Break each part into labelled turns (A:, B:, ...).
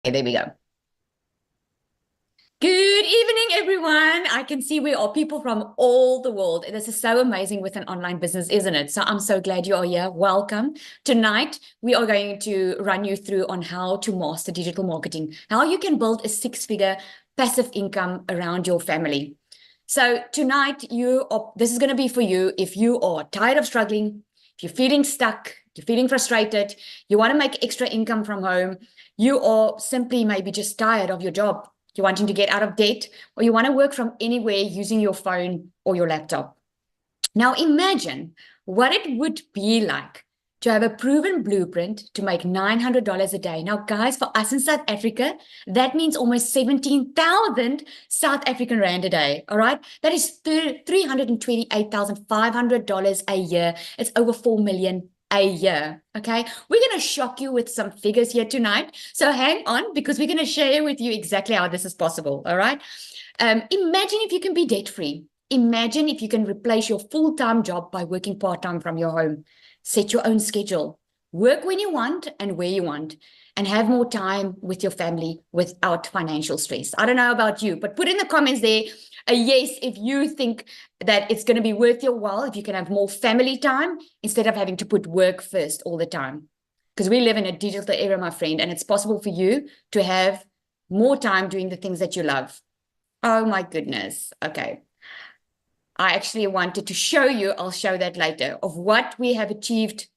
A: Okay, there we go. Good evening, everyone. I can see we are people from all the world. This is so amazing with an online business, isn't it? So I'm so glad you are here. Welcome. Tonight, we are going to run you through on how to master digital marketing, how you can build a six-figure passive income around your family. So tonight, this is going to be for you if you are tired of struggling, if you're feeling stuck, you're feeling frustrated, you want to make extra income from home, you are simply maybe just tired of your job. You're wanting to get out of debt, or you want to work from anywhere using your phone or your laptop. Now imagine what it would be like to have a proven blueprint to make $900 a day. Now, guys, for us in South Africa, that means almost 17,000 South African Rand a day. All right. That is $328,500 a year. It's over 4 million a year. Okay. We're going to shock you with some figures here tonight. So hang on, because we're going to share with you exactly how this is possible. All right. Imagine if you can be debt free. Imagine if you can replace your full-time job by working part-time from your home. Set your own schedule. Work when you want and where you want, and have more time with your family without financial stress. I don't know about you, but put in the comments there a yes if you think that it's going to be worth your while, if you can have more family time instead of having to put work first all the time. Because we live in a digital era, my friend, and it's possible for you to have more time doing the things that you love. Oh my goodness. Okay. I actually wanted to show you, I'll show that later, of what we have achieved,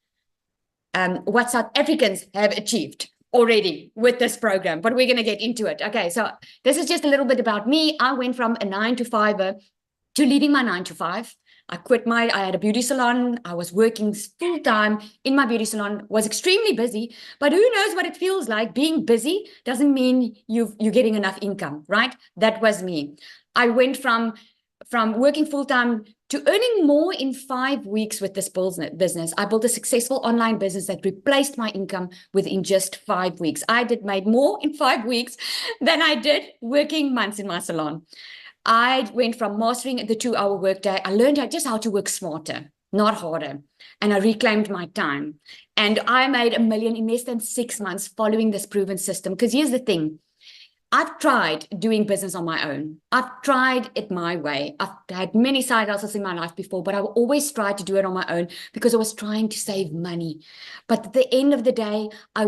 A: what South Africans have achieved already with this program, but we're going to get into it. Okay, so this is just a little bit about me. I went from a 9-to-5 to leaving my 9-to-5. I had a beauty salon. I was working full time in my beauty salon, was extremely busy, but who knows what it feels like. Being busy doesn't mean you're getting enough income, right? That was me. I went from working full-time to earning more in 5 weeks with this business. I built a successful online business that replaced my income within just 5 weeks. I made more in 5 weeks than I did working months in my salon. I went from mastering the 2-hour workday. I learned just how to work smarter, not harder. And I reclaimed my time. And I made $1 million in less than 6 months following this proven system. Because here's the thing. I've tried doing business on my own. I've tried it my way. I've had many side hustles in my life before, but I always tried to do it on my own because I was trying to save money. But at the end of the day, I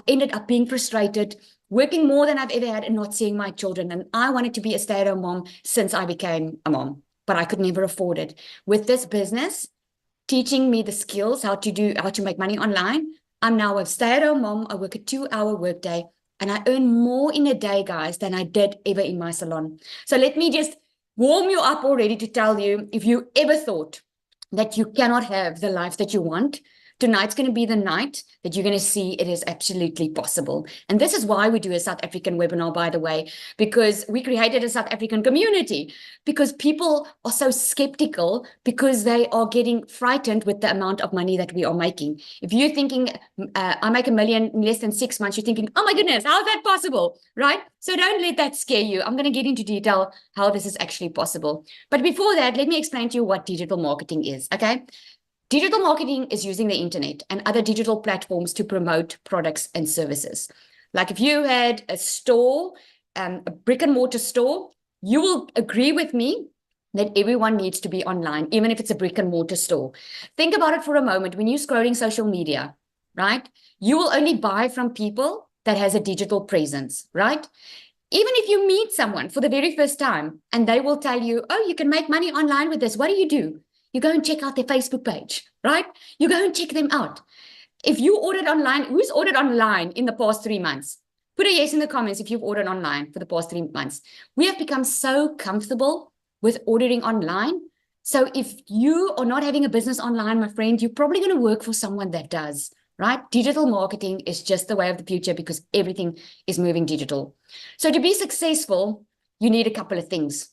A: ended up being frustrated, working more than I've ever had and not seeing my children. And I wanted to be a stay-at-home mom since I became a mom, but I could never afford it. With this business, teaching me the skills, how to make money online, I'm now a stay-at-home mom. I work a 2-hour workday. And I earn more in a day, guys, than I did ever in my salon. So let me just warm you up already to tell you, if you ever thought that you cannot have the life that you want, tonight's going to be the night that you're going to see it is absolutely possible. And this is why we do a South African webinar, by the way, because we created a South African community, because people are so skeptical because they are getting frightened with the amount of money that we are making. If you're thinking, I make $1 million in less than 6 months, you're thinking, oh my goodness, how's that possible, right? So don't let that scare you. I'm going to get into detail how this is actually possible. But before that, let me explain to you what digital marketing is, okay? Digital marketing is using the internet and other digital platforms to promote products and services. Like if you had a store, a brick and mortar store, you will agree with me that everyone needs to be online, even if it's a brick and mortar store. Think about it for a moment. When you're scrolling social media, right? You will only buy from people that has a digital presence, right? Even if you meet someone for the very first time and they will tell you, oh, you can make money online with this, what do? You go and check out their Facebook page, right? You go and check them out. If you ordered online, who's ordered online in the past 3 months? Put a yes in the comments if you've ordered online for the past 3 months. We have become so comfortable with ordering online. So if you are not having a business online, my friend, you're probably going to work for someone that does, right? Digital marketing is just the way of the future because everything is moving digital. So to be successful, you need a couple of things.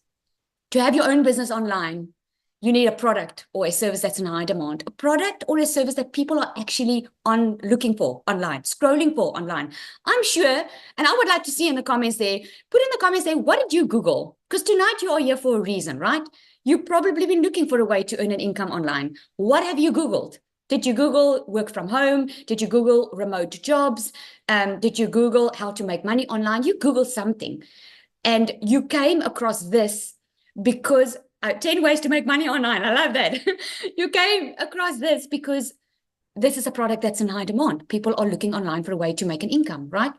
A: To have your own business online, you need a product or a service that's in high demand, a product or a service that people are actually looking for online, scrolling for online. I'm sure, and I would like to see in the comments there, put in the comments there, what did you Google? Because tonight you are here for a reason, right? You've probably been looking for a way to earn an income online. What have you Googled? Did you Google work from home? Did you Google remote jobs? Did you Google how to make money online? You Google something. And you came across this because 10 ways to make money online. I love that. You came across this because this is a product that's in high demand. People are looking online for a way to make an income, right?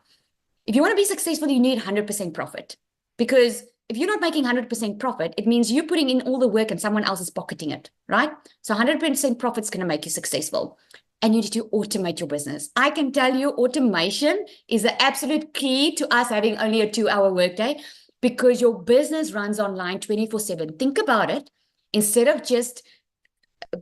A: If you want to be successful, you need 100% profit, because if you're not making 100% profit, it means you're putting in all the work and someone else is pocketing it, right? So 100% profit is going to make you successful. And you need to automate your business. I can tell you automation is the absolute key to us having only a 2-hour workday, because your business runs online 24/7. Think about it. Instead of just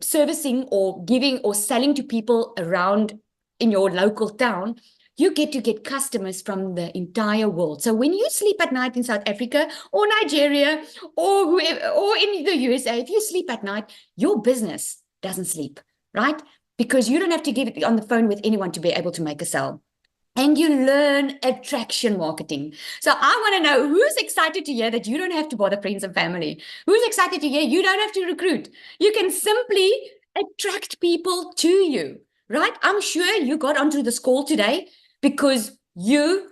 A: servicing or giving or selling to people around in your local town, you get to get customers from the entire world. So when you sleep at night in South Africa or Nigeria or whoever, or in the USA, if you sleep at night, your business doesn't sleep, right? Because you don't have to get it on the phone with anyone to be able to make a sale. And you learn attraction marketing. So I want to know who's excited to hear that you don't have to bother friends and family. Who's excited to hear you don't have to recruit. You can simply attract people to you, right? I'm sure you got onto this call today because you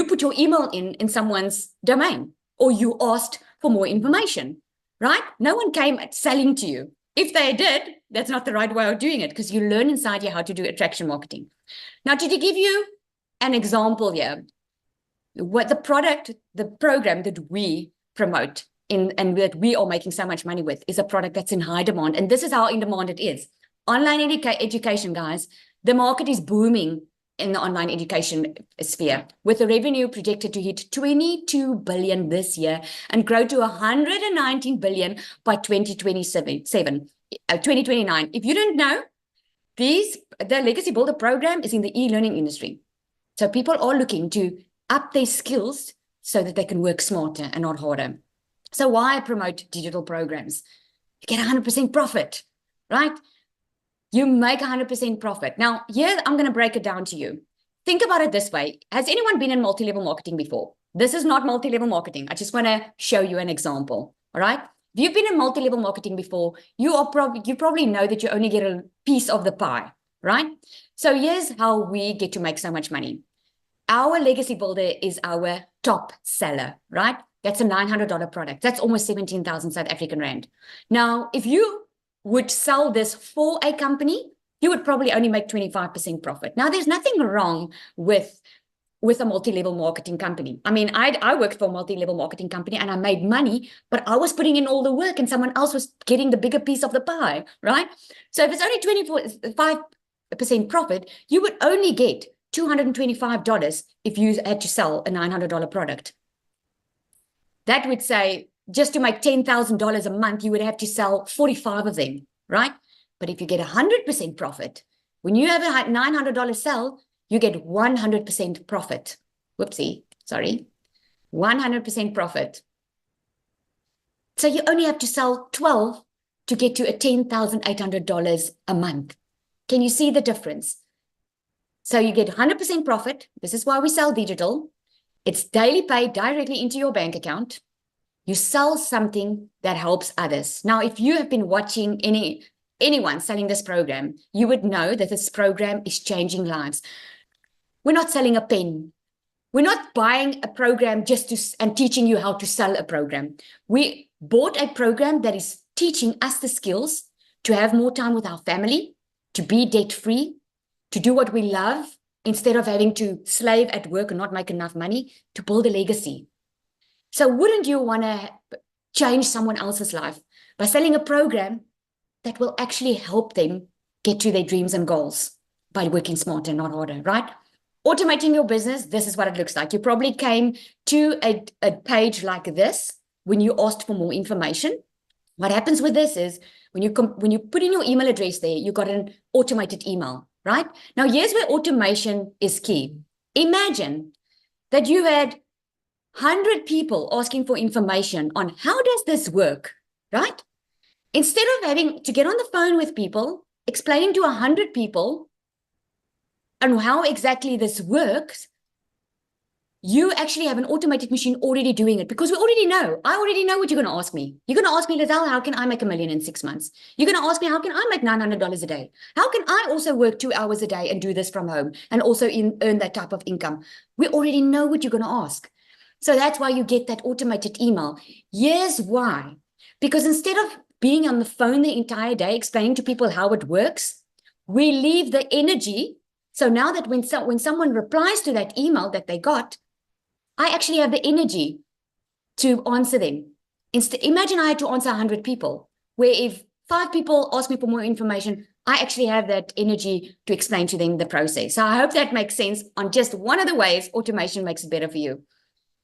A: put your email in someone's domain, or you asked for more information, right? No one came selling to you. If they did, that's not the right way of doing it, because you learn inside you how to do attraction marketing. Now, to give you an example here, what the program that we promote and that we are making so much money with is a product that's in high demand. And this is how in demand it is. Online education, guys, the market is booming in the online education sphere, with the revenue projected to hit 22 billion this year and grow to 119 billion by 2029. If you don't know, the Legacy Builder program is in the e-learning industry. So people are looking to up their skills so that they can work smarter and not harder. So why promote digital programs? You get 100% profit, right? You make 100% profit. Now, here I'm going to break it down to you. Think about it this way. Has anyone been in multi-level marketing before? This is not multi-level marketing. I just want to show you an example, all right? If you've been in multi-level marketing before, you probably know that you only get a piece of the pie, right? So here's how we get to make so much money. Our Legacy Builder is our top seller, right? That's a $900 product. That's almost 17,000 South African rand. Now, if you would sell this for a company, you would probably only make 25% profit. Now, there's nothing wrong with a multi-level marketing company. I mean, I worked for a multi-level marketing company and I made money, but I was putting in all the work and someone else was getting the bigger piece of the pie, right? So if it's only 25% profit, you would only get $225 if you had to sell a $900 product. That would say, just to make $10,000 a month, you would have to sell 45 of them, right? But if you get 100% profit, when you have a $900 sell, you get 100% profit. Whoopsie, sorry. 100% profit. So you only have to sell 12 to get to a $10,800 a month. Can you see the difference? So you get 100% profit. This is why we sell digital. It's daily paid directly into your bank account. You sell something that helps others. Now, if you have been watching anyone selling this program, you would know that this program is changing lives. We're not selling a pen. We're not buying a program and teaching you how to sell a program. We bought a program that is teaching us the skills to have more time with our family, to be debt-free, to do what we love instead of having to slave at work and not make enough money, to build a legacy. So wouldn't you want to change someone else's life by selling a program that will actually help them get to their dreams and goals by working smarter, not harder, right? Automating your business, this is what it looks like. You probably came to a page like this when you asked for more information. What happens with this is when you put in your email address there, you got an automated email, right? Now, here's where automation is key. Imagine that you had 100 people asking for information on how does this work, right? Instead of having to get on the phone with people, explaining to 100 people and how exactly this works, you actually have an automated machine already doing it because we already know. I already know what you're going to ask me. You're going to ask me, Lizelle, how can I make $1 million in 6 months? You're going to ask me, how can I make $900 a day? How can I also work 2 hours a day and do this from home and also earn that type of income? We already know what you're going to ask. So that's why you get that automated email. Here's why. Because instead of being on the phone the entire day explaining to people how it works, we leave the energy. So now that when someone replies to that email that they got, I actually have the energy to answer them. Imagine I had to answer 100 people, where if 5 people ask me for more information, I actually have that energy to explain to them the process. So I hope that makes sense on just one of the ways automation makes it better for you.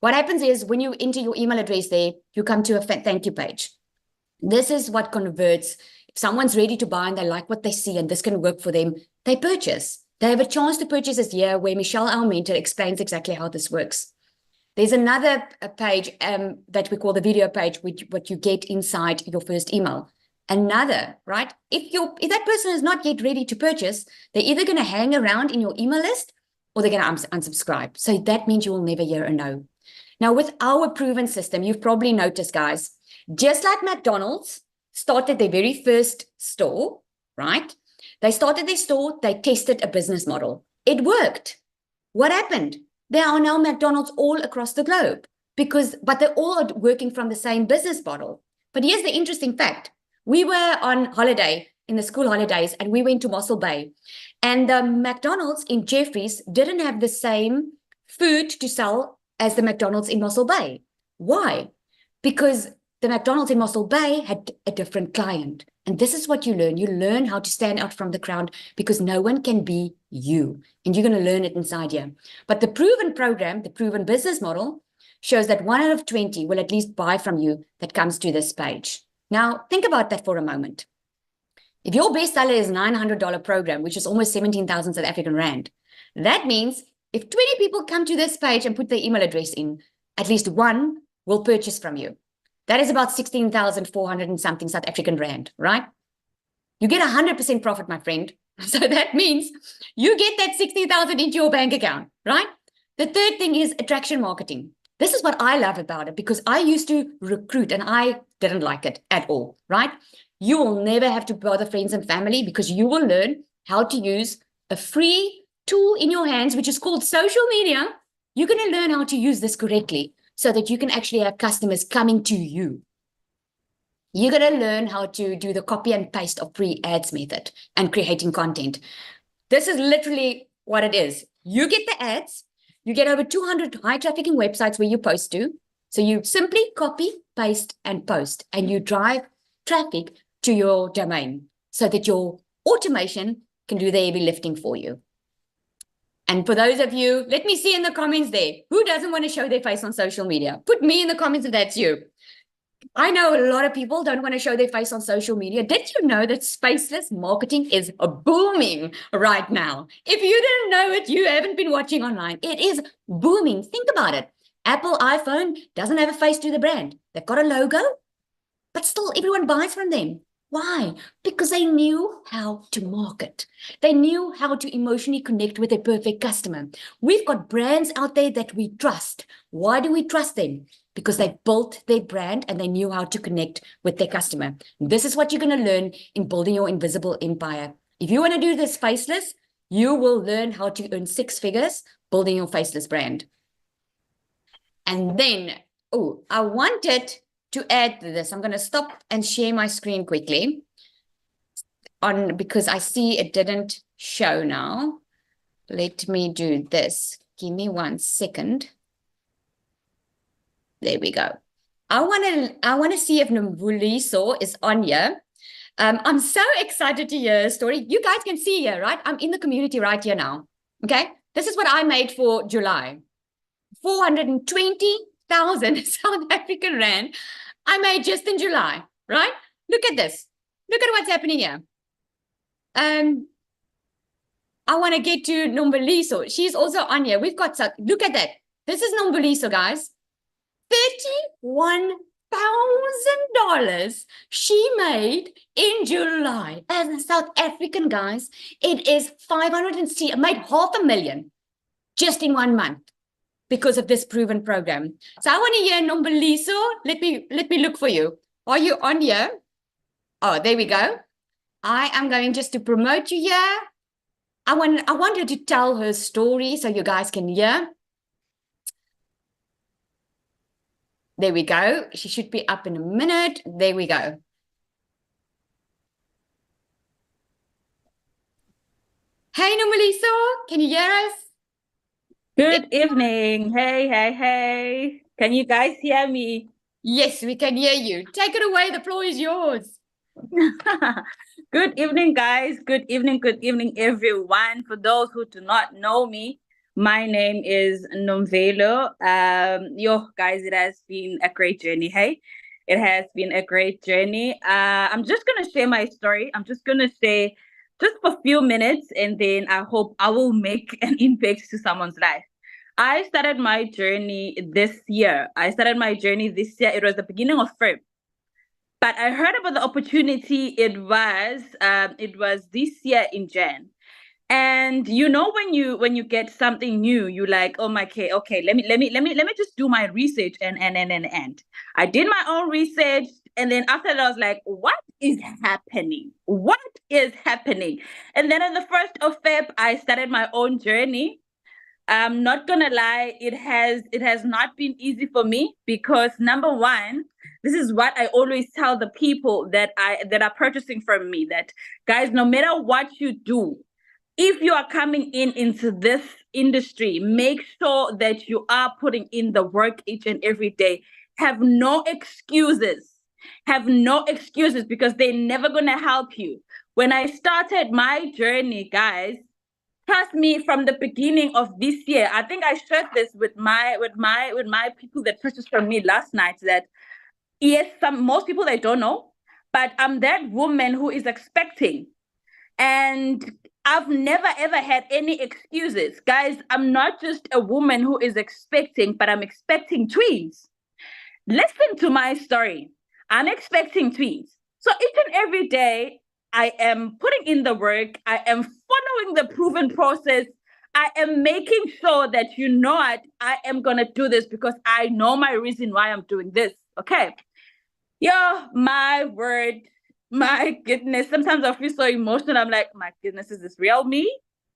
A: What happens is when you enter your email address there, you come to a thank you page. This is what converts. If someone's ready to buy and they like what they see and this can work for them, they purchase. They have a chance to purchase this year where Michelle, our mentor, explains exactly how this works. There's another page that we call the video page, which what you get inside your first email. Another, right? If that person is not yet ready to purchase, they're either going to hang around in your email list or they're going to unsubscribe. So that means you will never hear a no. Now, with our proven system, you've probably noticed, guys, just like McDonald's started their very first store, right? They started their store, they tested a business model. It worked. What happened? There are now McDonald's all across the globe but they're all working from the same business model. But here's the interesting fact. We were on holiday in the school holidays and we went to Mossel Bay, and the McDonald's in Jeffreys didn't have the same food to sell as the McDonald's in Mossel Bay. Why? Because the McDonald's in Mossel Bay had a different client. And this is what you learn. You learn how to stand out from the crowd because no one can be you. And you're going to learn it inside here. But the proven program, the proven business model, shows that 1 out of 20 will at least buy from you that comes to this page. Now, think about that for a moment. If your best seller is $900 program, which is almost 17,000 South African Rand, that means if 20 people come to this page and put their email address in, at least 1 will purchase from you. That is about 16,400 and something South African Rand, right? You get 100% profit, my friend. So that means you get that 60,000 into your bank account, right? The third thing is attraction marketing. This is what I love about it because I used to recruit and I didn't like it at all, right? You will never have to bother friends and family because you will learn how to use a free tool in your hands, which is called social media. You're going to learn how to use this correctly so that you can actually have customers coming to you. You're going to learn how to do the copy and paste of pre-ads method and creating content. This is literally what it is. You get the ads, you get over 200 high trafficking websites where you post to. So you simply copy, paste, and post, and you drive traffic to your domain so that your automation can do the heavy lifting for you. And for those of you, let me see in the comments there, who doesn't want to show their face on social media? Put me in the comments if that's you. I know a lot of people don't want to show their face on social media. Did you know that spaceless marketing is booming right now? If you didn't know it, you haven't been watching online. It is booming. Think about it. Apple iPhone doesn't have a face to the brand. They've got a logo, but still everyone buys from them. Why? Because they knew how to market. They knew how to emotionally connect with a perfect customer. We've got brands out there that we trust. Why do we trust them? Because they built their brand and they knew how to connect with their customer. This is what you're going to learn in building your invisible empire. If you want to do this faceless, you will learn how to earn 6 figures building your faceless brand. And then, I wanted to add this. I'm going to stop and share my screen quickly because I see it didn't show now. Let me do this. Give me 1 second. There we go. I want to see if Nombuliso is on here. I'm so excited to hear a story. You guys can see here, right? I'm in the community right here now. Okay. This is what I made for July. 420,000 South African Rand I made just in July, right? Look at this. Look at what's happening here. I want to get to Nombuliso. She's also on here. We've got, look at that. This is Nombuliso, guys. $31,000 she made in July as a South African, guys. It is 500 and made $500,000 just in 1 month. because of this proven program. So I want to hear Nomboliso. Let me look for you. Are you on here? Oh, there we go. I am going just to promote you here. I want her to tell her story so you guys can hear. There we go. She should be up in a minute. There we go. Hey, Nomboliso, can you hear us?
B: Good evening. Hey. Can you guys hear me?
A: Yes, we can hear you. Take it away. The floor is yours.
B: Good evening, guys. Good evening, everyone. For those who do not know me, my name is Nomvelo. Guys, it has been a great journey. Hey, it has been a great journey. I'm just gonna share my story. I'm just gonna say just for a few minutes, and then I hope I will make an impact to someone's life. I started my journey this year. It was the beginning of Feb. But I heard about the opportunity. It was this year in Jan. And when you get something new, you like, oh my, okay, let me just do my research and I did my own research, and then after that I was like, what is happening? What is happening? And then on the 1st of Feb, I started my own journey. I'm not gonna lie, it has not been easy for me because number one, this is what I always tell the people that are purchasing from me, that guys, no matter what you do, if you are coming into this industry, make sure that you are putting in the work each and every day. Have no excuses. Have no excuses because they're never gonna help you. When I started my journey, guys, trust me, from the beginning of this year, I think I shared this with my people that purchased from me last night, that yes, most people they don't know, but I'm that woman who is expecting. And I've never ever had any excuses. Guys, I'm not just a woman who is expecting, but I'm expecting twins. Listen to my story. I'm expecting twins. So each and every day, I am putting in the work. I am following the proven process. I am making sure that what, I am going to do this because I know my reason why I'm doing this. Okay. Yo, my word, my goodness. Sometimes I feel so emotional. I'm like, my goodness, is this real me?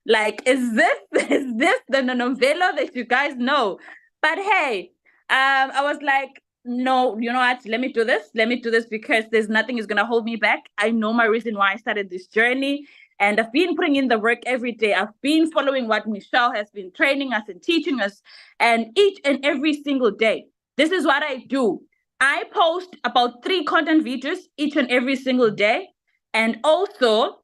B: Like, is this the Nomvelo that you guys know? But hey, I was like, no, you know what? Let me do this. Let me do this because there's nothing is gonna hold me back. I know my reason why I started this journey. And I've been putting in the work every day. I've been following what Michelle has been training us and teaching us. And each and every single day, this is what I do. I post about 3 content videos each and every single day. And also,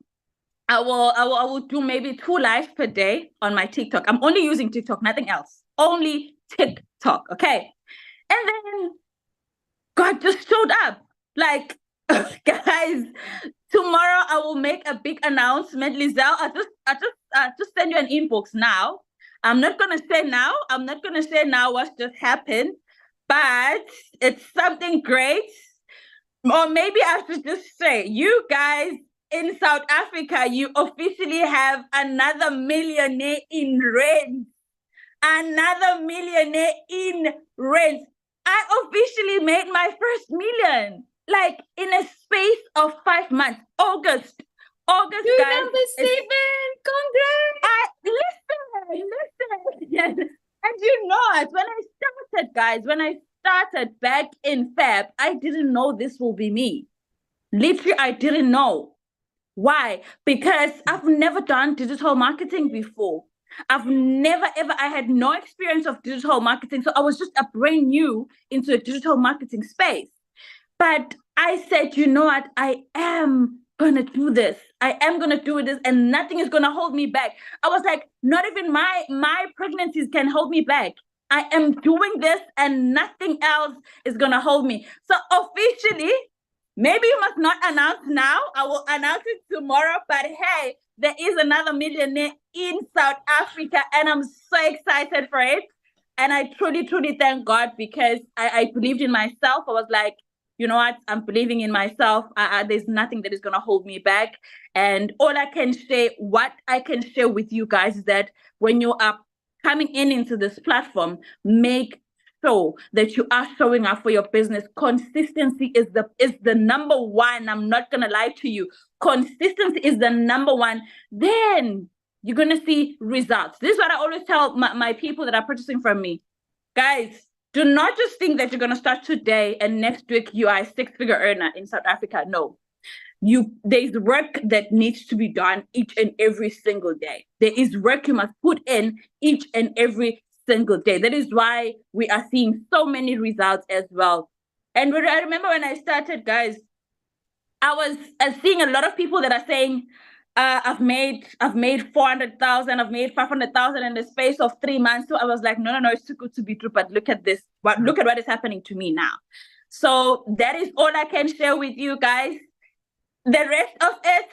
B: I will do maybe 2 lives per day on my TikTok. I'm only using TikTok, nothing else. Only TikTok, okay? And then God just showed up. Like, guys, tomorrow I will make a big announcement. Lizelle, I just send you an inbox now. I'm not gonna say now what's just happened, but it's something great. Or maybe I should just say, you guys in South Africa, you officially have another millionaire in rent. Another millionaire in rent. I officially made my first million, like in a space of 5 months. August,
A: You
B: guys.
A: number 7.
B: Listen. And you know what? When I started back in Feb, I didn't know this will be me. Literally, I didn't know. Why? Because I've never done digital marketing before. I had no experience of digital marketing. So I was just a brand new into the digital marketing space. But I said, you know what? I am going to do this. I am going to do this and nothing is going to hold me back. I was like, not even my pregnancies can hold me back. I am doing this and nothing else is going to hold me. So officially, maybe you must not announce now. I will announce it tomorrow. But hey, there is another millionaire in South Africa and I'm so excited for it. And I truly, truly thank God because I believed in myself. I was like, you know what? I'm believing in myself. There's nothing that is going to hold me back. And what I can share with you guys is that when you are coming in into this platform, make sure that you are showing up for your business. Consistency is the number one. I'm not gonna lie to you. Consistency is the number one. Then you're gonna see results. This is what I always tell my people that are purchasing from me. Guys, do not just think that you're gonna start today and next week you are a six-figure earner in South Africa. No. There's work that needs to be done each and every single day. There is work you must put in each and every single day. That is why we are seeing so many results as well. And I remember when I started, guys, I was seeing a lot of people that are saying, I've made 400,000, I've made 500,000 in the space of 3 months. So I was like, no, it's too good to be true. But look at this. Look at what is happening to me now. So that is all I can share with you guys. The rest of it,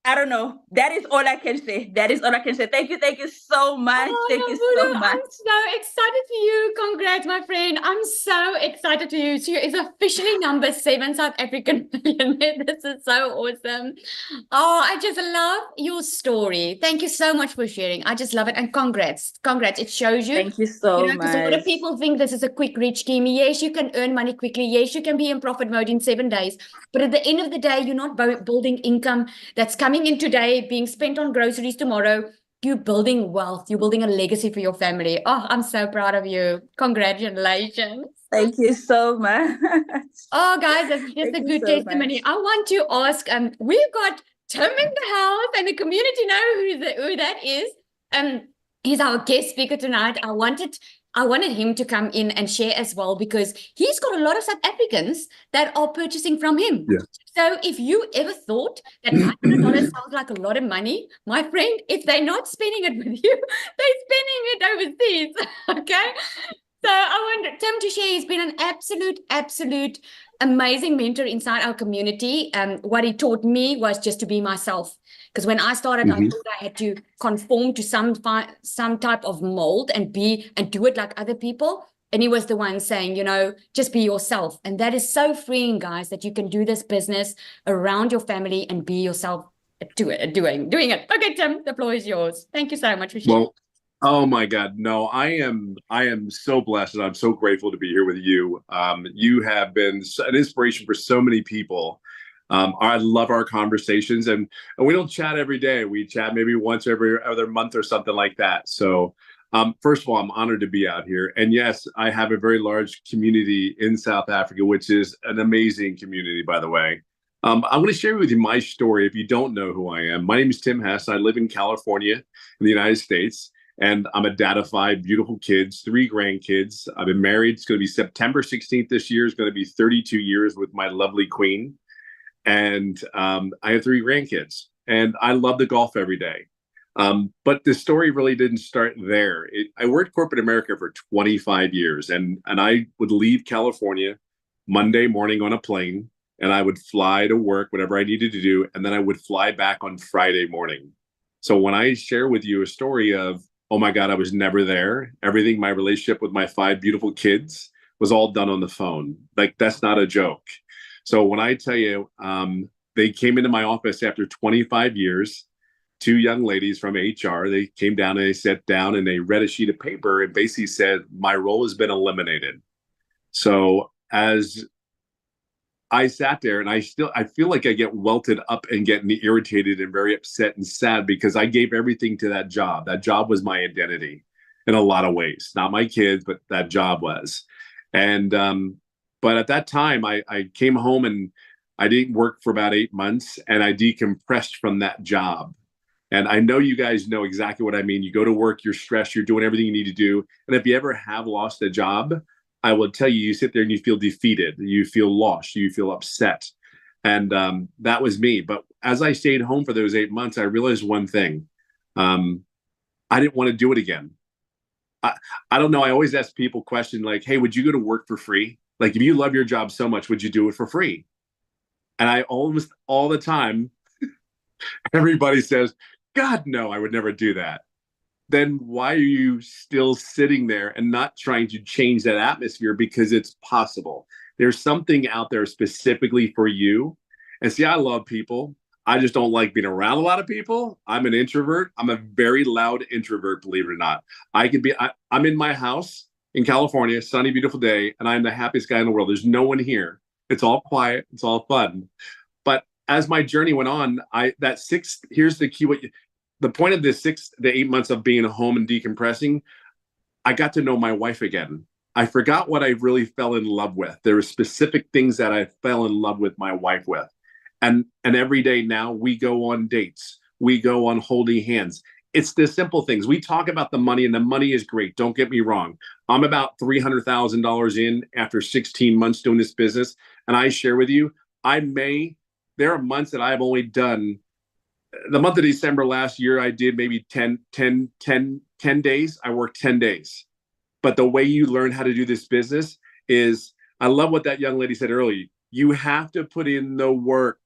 B: I don't know. That is all I can say. Thank you so much.
A: Oh,
B: Thank you so much.
A: I'm so excited for you. Congrats, my friend. I'm so excited for you. She is officially number 7 South African millionaire. This is so awesome. Oh, I just love your story. Thank you so much for sharing. I just love it. And congrats. It shows you.
B: Thank you so much.
A: Because a lot of people think this is a quick rich scheme. Yes, you can earn money quickly. Yes, you can be in profit mode in 7 days. But at the end of the day, you're not building income that's coming in today, being spent on groceries tomorrow. You're building wealth. You're building a legacy for your family. Oh, I'm so proud of you. Congratulations.
B: Thank you so much.
A: Oh, guys, that's just a good testimony. Much. I want to ask, we've got Tim in the house and the community know who that is. He's our guest speaker tonight. I wanted him to come in and share as well because he's got a lot of South Africans that are purchasing from him.
C: Yeah.
A: So if you ever thought that $900 sounds like a lot of money, my friend, if they're not spending it with you, they're spending it overseas. Okay. So I want Tim to share. He's been an absolute amazing mentor inside our community. What he taught me was just to be myself. Because when I started, I thought I had to conform to some type of mold and do it like other people. And he was the one saying, just be yourself. And that is so freeing, guys, that you can do this business around your family and be yourself doing it. Okay, Tim, the floor is yours. Thank you so much for sharing.
C: Well, oh my God, no, I am so blessed and I'm so grateful to be here with you. You have been an inspiration for so many people. I love our conversations and we don't chat every day. We chat maybe once every other month or something like that. So first of all, I'm honored to be out here. And yes, I have a very large community in South Africa, which is an amazing community, by the way. I want to share with you my story if you don't know who I am. My name is Tim Hess. I live in California in the United States. And I'm a dad of 5 beautiful kids, 3 grandkids. I've been married. It's going to be September 16th this year. It's going to be 32 years with my lovely queen. And I have 3 grandkids. And I love to golf every day. But the story really didn't start there. I worked corporate America for 25 years. And I would leave California Monday morning on a plane. And I would fly to work, whatever I needed to do. And then I would fly back on Friday morning. So when I share with you a story of, oh my God, I was never there. Everything, my relationship with my 5 beautiful kids was all done on the phone. Like, that's not a joke. So when I tell you, they came into my office after 25 years, 2 young ladies from HR, they came down and they sat down and they read a sheet of paper and basically said, my role has been eliminated. So as I sat there and I feel like I get welted up and get irritated and very upset and sad because I gave everything to that job. That job was my identity in a lot of ways, not my kids, but that job was. And, but at that time I came home and I didn't work for about 8 months and I decompressed from that job. And I know you guys know exactly what I mean. You go to work, you're stressed, you're doing everything you need to do. And if you ever have lost a job, I will tell you, you sit there and you feel defeated, you feel lost, you feel upset. And that was me. But as I stayed home for those 8 months, I realized one thing. I didn't want to do it again. I don't know. I always ask people questions like, hey, would you go to work for free? Like, if you love your job so much, would you do it for free? And I almost all the time, everybody says, God, no, I would never do that. Then why are you still sitting there and not trying to change that atmosphere? Because it's possible. There's something out there specifically for you. And see, I love people. I just don't like being around a lot of people. I'm an introvert. I'm a very loud introvert, believe it or not. I'm in my house in California, sunny, beautiful day, and I'm the happiest guy in the world. There's no one here. It's all quiet. It's all fun. But as my journey went on, here's the key. The point of this 6 to 8 months of being home and decompressing, I got to know my wife again. I forgot what I really fell in love with. There were specific things that I fell in love with my wife with. And every day now we go on dates. We go on holding hands. It's the simple things. We talk about the money, and the money is great. Don't get me wrong. I'm about $300,000 in after 16 months doing this business. And I share with you, there are months that I've only done. The month of December last year, I did maybe 10 days. I worked 10 days. But the way you learn how to do this business is, I love what that young lady said earlier. You have to put in the work.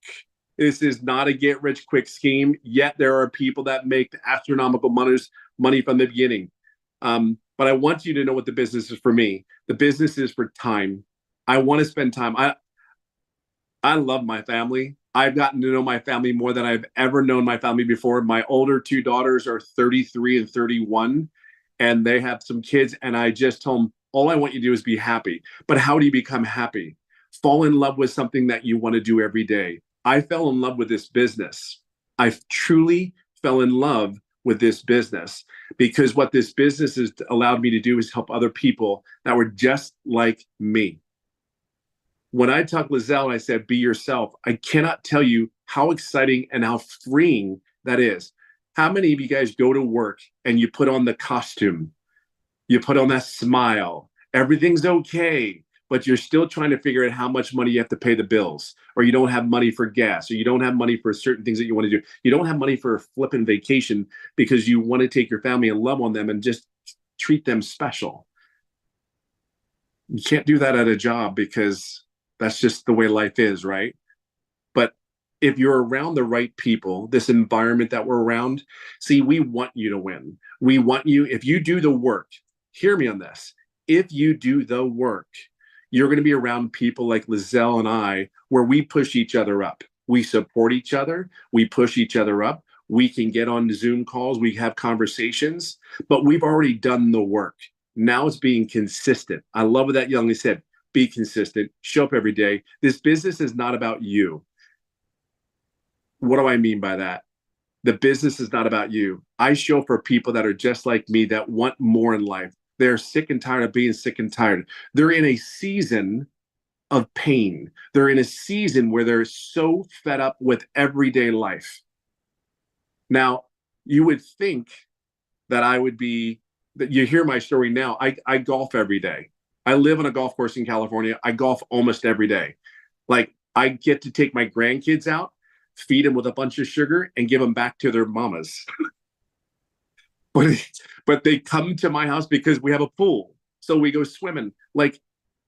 C: This is not a get rich quick scheme. Yet there are people that make astronomical money from the beginning. But I want you to know what the business is for me. The business is for time. I want to spend time. I love my family. I've gotten to know my family more than I've ever known my family before. My older two daughters are 33 and 31, and they have some kids. And I just told them, all I want you to do is be happy. But how do you become happy? Fall in love with something that you want to do every day. I fell in love with this business. I truly fell in love with this business, because what this business has allowed me to do is help other people that were just like me. When I talked to Lizelle and I said, be yourself, I cannot tell you how exciting and how freeing that is. How many of you guys go to work and you put on the costume, you put on that smile, everything's okay, but you're still trying to figure out how much money you have to pay the bills, or you don't have money for gas, or you don't have money for certain things that you want to do. You don't have money for a flipping vacation because you want to take your family and love on them and just treat them special. You can't do that at a job because that's just the way life is, right? But if you're around the right people, this environment that we're around, see, we want you to win. We want you, if you do the work, hear me on this. If you do the work, you're going to be around people like Lizelle and I, where we push each other up. We support each other. We push each other up. We can get on Zoom calls. We have conversations, but we've already done the work. Now it's being consistent. I love what that young lady said. Be consistent. Show up every day. This business is not about you. What do I mean by that? The business is not about you. I show for people that are just like me, that want more in life. They're sick and tired of being sick and tired. They're in a season of pain. They're in a season where they're so fed up with everyday life. Now, you would think that that you hear my story now. I golf every day. I live on a golf course in California. I golf almost every day. Like, I get to take my grandkids out, feed them with a bunch of sugar, and give them back to their mamas. But they come to my house because we have a pool. So we go swimming. Like,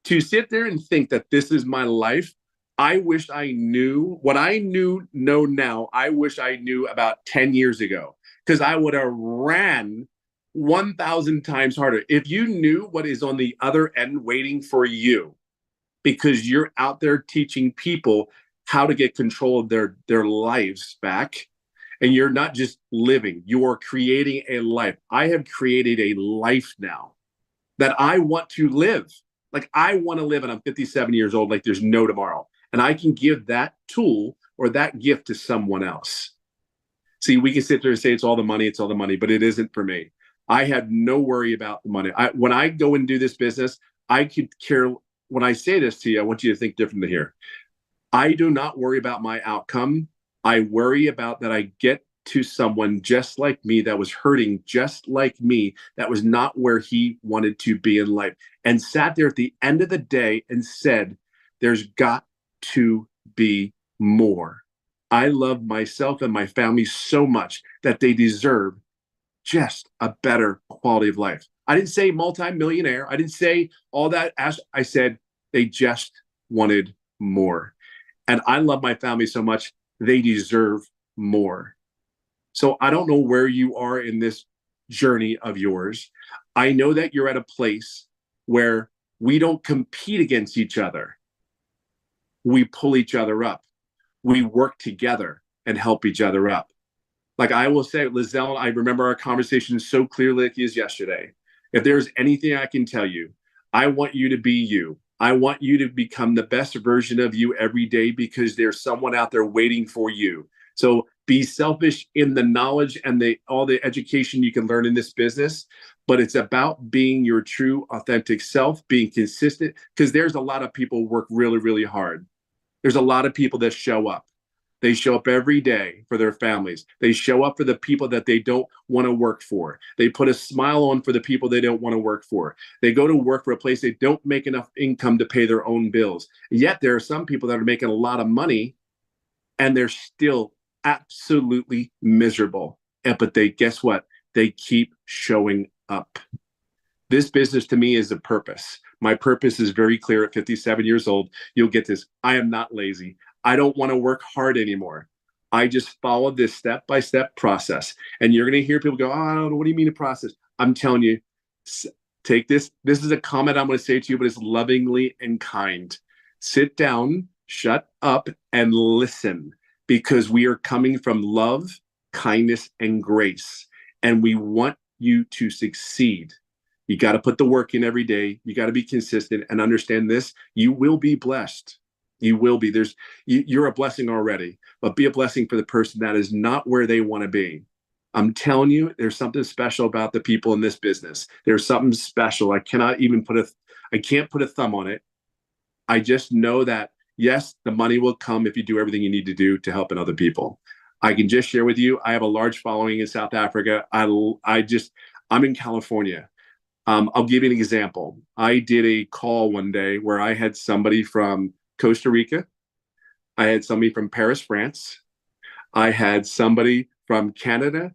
C: to sit there and think that this is my life, I wish I knew what I know now. I wish I knew about 10 years ago, because I would have ran 1,000 times harder. If you knew what is on the other end waiting for you, because you're out there teaching people how to get control of their lives back. And you're not just living, you are creating a life. I have created a life now that I want to live. Like, I want to live, and I'm 57 years old, like there's no tomorrow. And I can give that tool or that gift to someone else. See, we can sit there and say it's all the money, but it isn't for me. I had no worry about the money. When I go and do this business, I could care. When I say this to you, I want you to think differently here. I do not worry about my outcome. I worry about that I get to someone just like me, that was hurting just like me, that was not where he wanted to be in life, and sat there at the end of the day and said, there's got to be more. I love myself and my family so much that they deserve just a better quality of life. I didn't say multi-millionaire. I didn't say all that. I said they just wanted more. And I love my family so much. They deserve more. So I don't know where you are in this journey of yours. I know that you're at a place where we don't compete against each other. We pull each other up. We work together. and help each other up. Like I will say, Lizelle, I remember our conversation so clearly like as yesterday. If there's anything I can tell you, I want you to be you. I want you to become the best version of you every day because there's someone out there waiting for you. So be selfish in the knowledge and all the education you can learn in this business, but it's about being your true, authentic self, being consistent, because there's a lot of people who work really, really hard. There's a lot of people that show up. They show up every day for their families. They show up for the people that they don't want to work for. They put a smile on for the people they don't want to work for. They go to work for a place they don't make enough income to pay their own bills. Yet there are some people that are making a lot of money and they're still absolutely miserable. But guess what? They keep showing up. This business to me is a purpose. My purpose is very clear at 57 years old. You'll get this. I am not lazy. I don't want to work hard anymore. I just follow this step-by-step process. And you're going to hear people go, oh, I don't know. What do you mean a process? I'm telling you, take this. This is a comment I'm going to say to you, but it's lovingly and kind. Sit down, shut up, and listen, because we are coming from love, kindness, and grace. And we want you to succeed. You got to put the work in every day. You got to be consistent and understand this. You will be blessed. You will be. You're a blessing already, but be a blessing for the person that is not where they want to be. I'm telling you, there's something special about the people in this business. There's something special. I can't put a thumb on it. I just know that, yes, the money will come if you do everything you need to do to help other people. I can just share with you, I have a large following in South Africa. I'm in California. I'll give you an example. I did a call one day where I had somebody from Costa Rica. I had somebody from Paris, France. I had somebody from Canada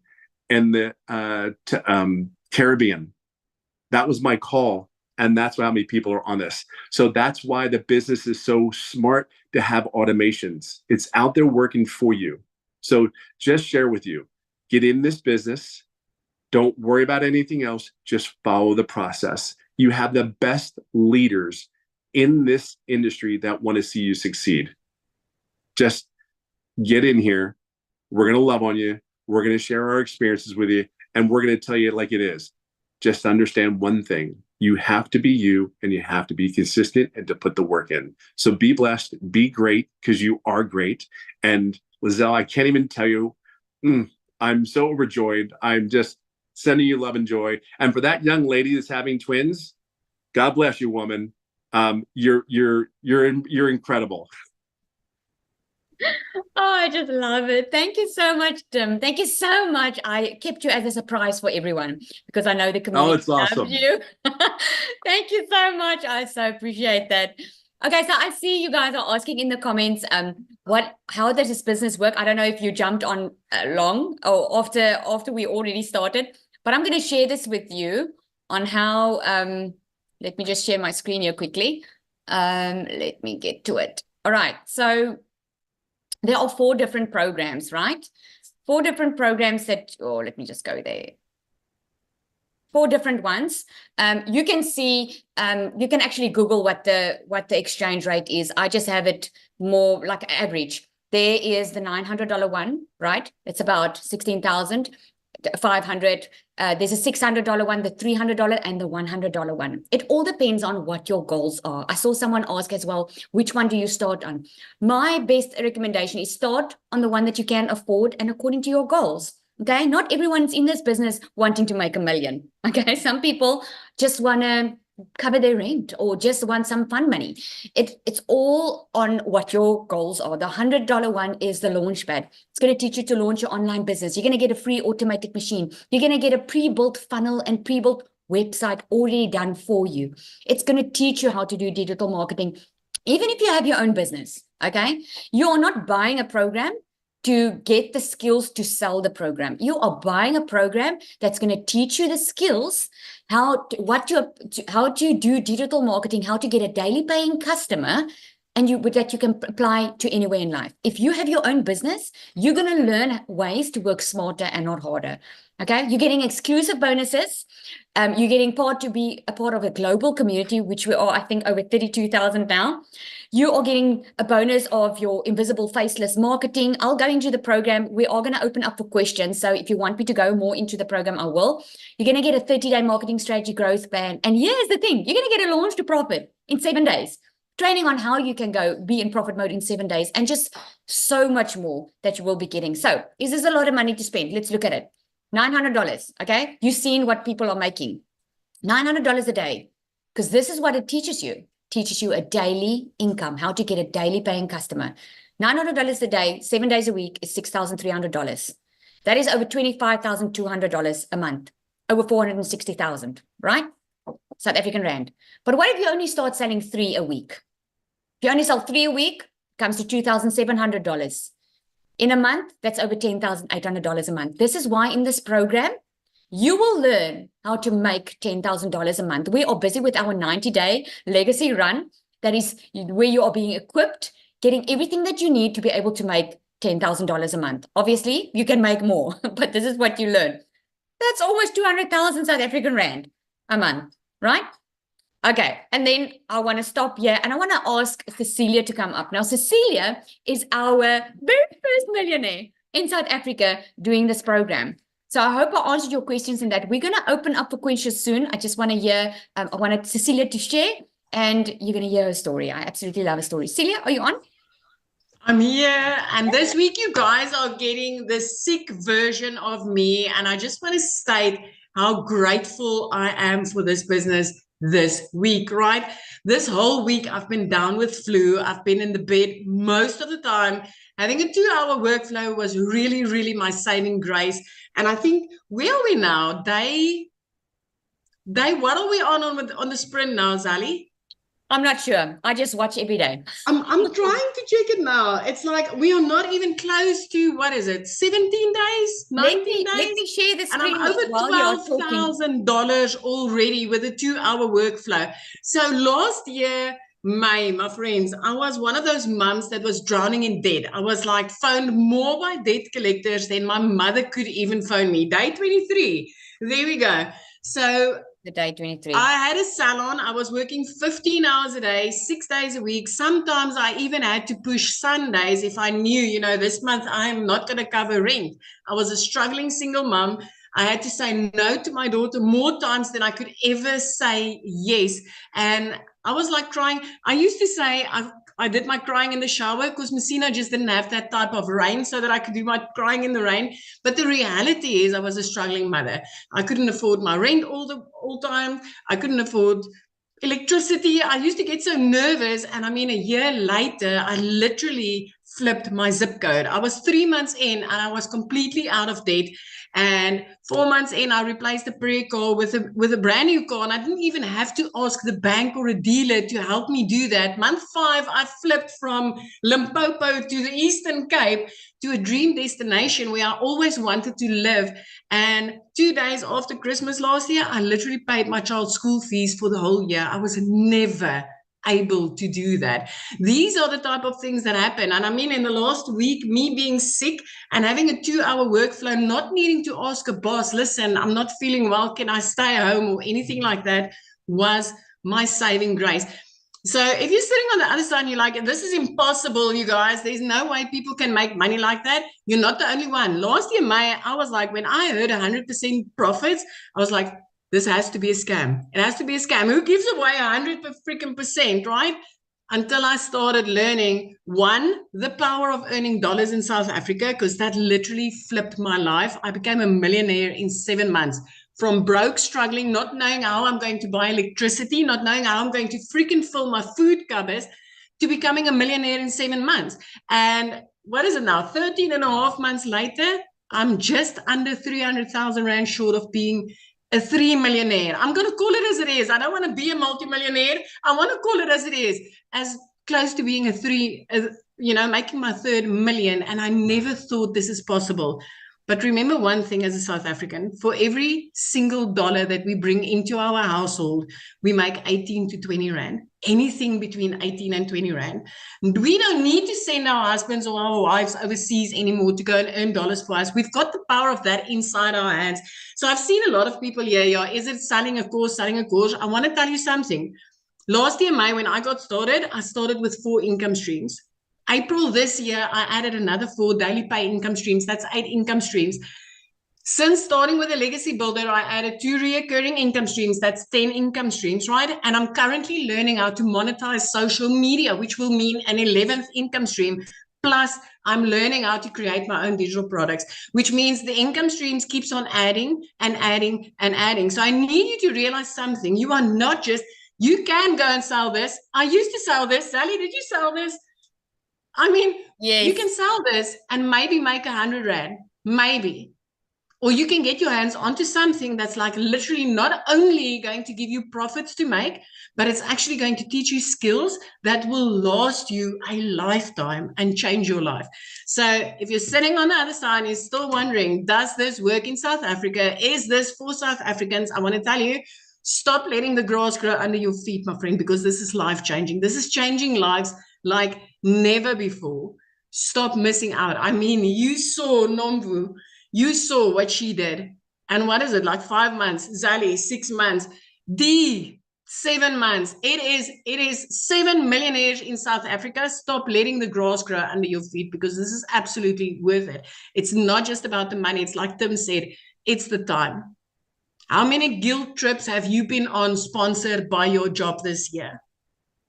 C: and the Caribbean. That was my call. And that's how many people are on this. So that's why the business is so smart to have automations. It's out there working for you. So just share with you, get in this business. Don't worry about anything else. Just follow the process. You have the best leaders in this industry that want to see you succeed. Just get in here. We're going to love on you. We're going to share our experiences with you. And we're going to tell you it like it is. Just understand one thing. You have to be you and you have to be consistent and to put the work in. So be blessed, be great, because you are great. And Lizelle, I can't even tell you, I'm so overjoyed. I'm just sending you love and joy. And for that young lady that's having twins, God bless you, woman. You're incredible.
A: Oh, I just love it. Thank you so much, Tim. Thank you so much. I kept you as a surprise for everyone because I know the community
C: it's awesome.
A: loves you. Thank you so much. I so appreciate that. Okay, so I see you guys are asking in the comments, how does this business work? I don't know if you jumped on long or after we already started, but I'm going to share this with you on how. Let me just share my screen here quickly. Let me get to it. All right, so there are 4 different programs, right? 4 different programs let me just go there. 4 different ones. You can see, you can actually Google what the exchange rate is. I just have it more like average. There is the $900 one, right? It's about 16,500. There's a $600 one, the $300 and the $100 one. It all depends on what your goals are. I saw someone ask as well, which one do you start on? My best recommendation is start on the one that you can afford and according to your goals. Okay, not everyone's in this business wanting to make $1 million. Okay, some people just want to cover their rent or just want some fun money. It's all on what your goals are. The $100 one is the Launchpad. It's going to teach you to launch your online business. You're going to get a free automated machine. You're going to get a pre-built funnel and pre-built website already done for you. It's going to teach you how to do digital marketing, even if you have your own business. Okay, you are not buying a program to get the skills to sell the program. You are buying a program that's going to teach you the skills, how to do digital marketing, how to get a daily paying customer, and that you can apply to anywhere in life. If you have your own business, you're going to learn ways to work smarter and not harder. Okay, you're getting exclusive bonuses. You're getting to be a part of a global community, which we are, I think, over 32,000 now. You are getting a bonus of your invisible faceless marketing. I'll go into the program. We are going to open up for questions. So if you want me to go more into the program, I will. You're going to get a 30-day marketing strategy growth plan. And here's the thing, you're going to get a launch to profit in 7 days. Training on how you can go be in profit mode in 7 days, and just so much more that you will be getting. So is this a lot of money to spend? Let's look at it. $900, okay? You've seen what people are making. $900 a day, because this is what it teaches you. Teaches you a daily income, how to get a daily paying customer. $900 a day, 7 days a week is $6,300. That is over $25,200 a month, over 460,000, right? South African Rand. But what if you only start selling 3 a week? If you only sell 3 a week, it comes to $2,700. In a month, that's over $10,800 a month. This is why in this program, you will learn how to make $10,000 a month. We are busy with our 90-day legacy run. That is where you are being equipped, getting everything that you need to be able to make $10,000 a month. Obviously, you can make more, but this is what you learn. That's almost 200,000 South African Rand a month, right? Okay, and then I want to stop here and I want to ask Cecilia to come up. Now, Cecilia is our very first millionaire in South Africa doing this program. So I hope I answered your questions in that. We're going to open up for questions soon. I just want to hear, I wanted Cecilia to share, and you're going to hear her story. I absolutely love her story. Celia, are you on?
D: I'm here, and this week you guys are getting the sick version of me, and I just want to state how grateful I am for this business this week, right? This whole week I've been down with flu. I've been in the bed most of the time. Having a 2-hour workflow was really, really my saving grace. And I think, where are we now? Day, what are we on the sprint now, Zali?
A: I'm not sure. I just watch every day.
D: I'm trying to check it now. It's like we are not even close to, what is it, 17 days, 19 days?
A: Let me share the screen.
D: And I'm over $12,000 already with a 2-hour workflow. So last year, May, my friends, I was one of those mums that was drowning in debt. I was like phoned more by debt collectors than my mother could even phone me. Day 23. There we go. So
A: the day 23.
D: I had a salon. I was working 15 hours a day, 6 days a week. Sometimes I even had to push Sundays if I knew, this month I'm not going to cover rent. I was a struggling single mom. I had to say no to my daughter more times than I could ever say yes. And I was like crying. I used to say I did my crying in the shower because Messina just didn't have that type of rain so that I could do my crying in the rain. But the reality is I was a struggling mother. I couldn't afford my rent all time. I couldn't afford electricity. I used to get so nervous. And a year later, I literally flipped my zip code. I was 3 months in and I was completely out of debt. And 4 months in, I replaced the pre car with a brand new car. And I didn't even have to ask the bank or a dealer to help me do that. Month 5, I flipped from Limpopo to the Eastern Cape to a dream destination where I always wanted to live. And 2 days after Christmas last year, I literally paid my child's school fees for the whole year. I was never able to do that. These are the type of things that happen. And in the last week, me being sick and having a 2-hour workflow, not needing to ask a boss, listen, I'm not feeling well, can I stay home or anything like that, was my saving grace. So if you're sitting on the other side and you're like, this is impossible, you guys, there's no way people can make money like that, you're not the only one. Last year, May, I was like, when I heard 100% profits, I was like, this has to be a scam. It has to be a scam. Who gives away 100%, right? Until I started learning, one, the power of earning dollars in South Africa, because that literally flipped my life. I became a millionaire in 7 months. From broke, struggling, not knowing how I'm going to buy electricity, not knowing how I'm going to freaking fill my food cupboards, to becoming a millionaire in 7 months. And what is it now? 13 and a half months later, I'm just under 300,000 Rand short of being a 3 millionaire. I'm going to call it as it is. I don't want to be a multimillionaire. I want to call it as it is, as close to being making my 3rd million. And I never thought this is possible. But remember one thing as a South African, for every single dollar that we bring into our household, we make 18 to 20 Rand, anything between 18 and 20 Rand. We don't need to send our husbands or our wives overseas anymore to go and earn dollars for us. We've got the power of that inside our hands. So I've seen a lot of people here, yeah, is it selling a course, selling a course? I want to tell you something. Last year, May, when I got started, I started with 4 income streams. April this year, I added another 4 daily pay income streams. That's 8 income streams. Since starting with a legacy builder, I added 2 recurring income streams. That's 10 income streams, right? And I'm currently learning how to monetize social media, which will mean an 11th income stream. Plus, I'm learning how to create my own digital products, which means the income streams keeps on adding and adding and adding. So I need you to realize something. You are not just, you can go and sell this. I used to sell this. Sally, did you sell this? I mean,
A: Yes.
D: you can sell this and maybe make 100 Rand, maybe. Or you can get your hands onto something that's like literally not only going to give you profits to make, but it's actually going to teach you skills that will last you a lifetime and change your life. So if you're sitting on the other side and you're still wondering, does this work in South Africa? Is this for South Africans? I want to tell you, stop letting the grass grow under your feet, my friend, because this is life-changing. This is changing lives like never before. Stop missing out. I mean, you saw Nomvu, you saw what she did. And what is it, like 5 months? Zali, 6 months. D, 7 months. It is 7 millionaires in South Africa. Stop letting the grass grow under your feet, because this is absolutely worth it. It's not just about the money. It's like Tim said, it's the time. How many guild trips have you been on sponsored by your job this year?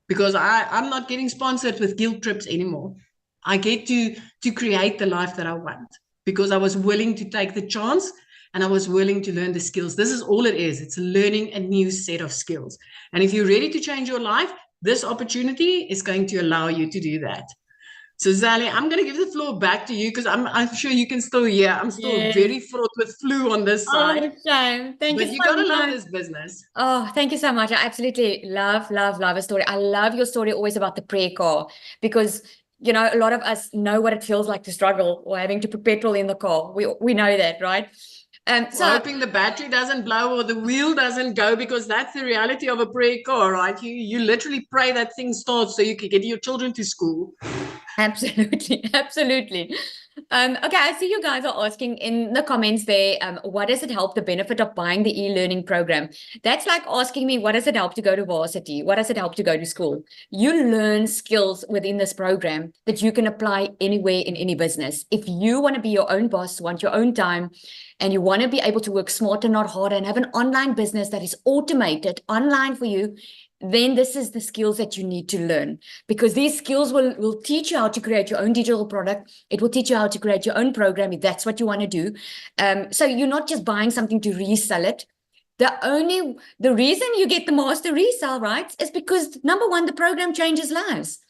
D: Because I'm not getting sponsored with guild trips anymore. I get to create the life that I want because I was willing to take the chance and I was willing to learn the skills. This is all it is. It's learning a new set of skills. And if you're ready to change your life, this opportunity is going to allow you to do that. So Zali, I'm going to give the floor back to you because I'm sure you can still hear. I'm still very fraught with flu on this side.
A: Oh, shame. Thank you
D: But you
A: so
D: gotta love
A: much.
D: this business.
A: Oh, thank you so much. I absolutely love a story. I love your story always about the prayer car because, you know, a lot of us know what it feels like to struggle or having to put petrol in the car. We know that, right? So
D: hoping the battery doesn't blow or the wheel doesn't go, because that's the reality of a prayer car, right? You literally pray that thing starts so you can get your children to school.
A: absolutely, absolutely. Okay, I see you guys are asking in the comments there, what does it help the benefit of buying the e-learning program? That's like asking me, what does it help to go to varsity? What does it help to go to school? You learn skills within this program that you can apply anywhere in any business. If you want to be your own boss, want your own time, and you want to be able to work smarter, not harder, and have an online business that is automated online for you, then this is the skills that you need to learn, because these skills will teach you how to create your own digital product. It will teach you how to create your own program if that's what you want to do. So you're not just buying something to resell it. The reason you get the master resale rights is because, number one, the program changes lives.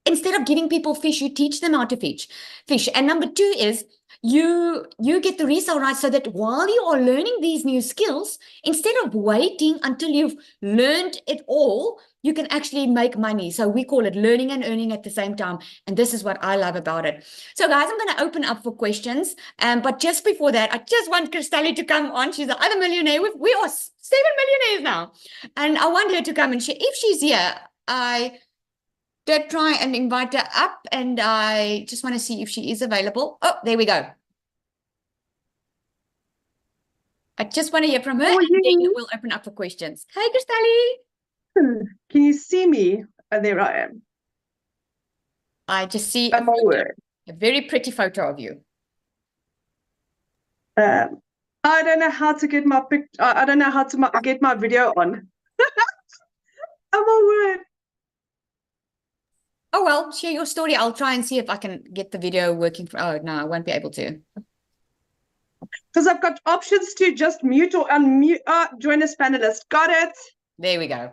A: Instead of giving people fish, you teach them how to fish. And number two is you get the resale rights so that while you are learning these new skills, instead of waiting until you've learned it all, you can actually make money. So we call it learning and earning at the same time. And this is what I love about it. So guys, I'm going to open up for questions. But just before that, I just want Crystallie to come on. She's the other millionaire. We are 7 millionaires now. And I want her to come and share. If she's here, I did try and invite her up, and I just want to see if she is available. Oh, there we go. I just want to hear from her, and then we'll open up for questions. Hi, Crystallie.
E: Can you see me? Oh, there I am.
A: I just see
E: a
A: very pretty photo of you.
E: I don't know how to get my I don't know how to get my video on. Oh my word.
A: Oh, well, share your story. I'll try and see if I can get the video working. Oh, no, I won't be able to.
E: Because I've got options to just mute or unmute. Join as panelist. Got it.
A: There we go.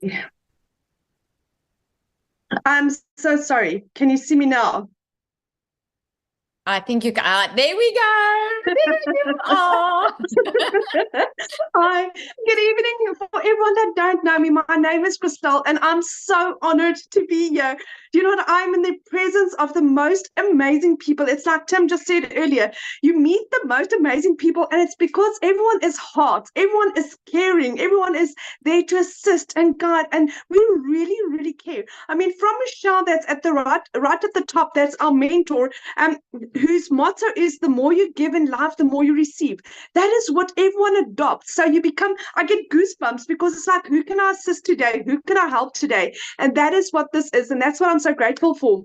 E: Yeah. I'm so sorry. Can you see me now?
A: I think you got, there we go. There you are.
E: Hi, good evening for everyone that don't know me. My name is Christelle, and I'm so honored to be here. Do you know what? I'm in the presence of the most amazing people. It's like Tim just said earlier, you meet the most amazing people, and it's because everyone is hard, everyone is caring, everyone is there to assist and guide, and we really, really care. I mean, from Michelle, that's at the right at the top, that's our mentor, whose motto is the more you give in life, the more you receive. That is what everyone adopts. So you become, I get goosebumps because it's like, who can I assist today? Who can I help today? And that is what this is. And that's what I'm so grateful for.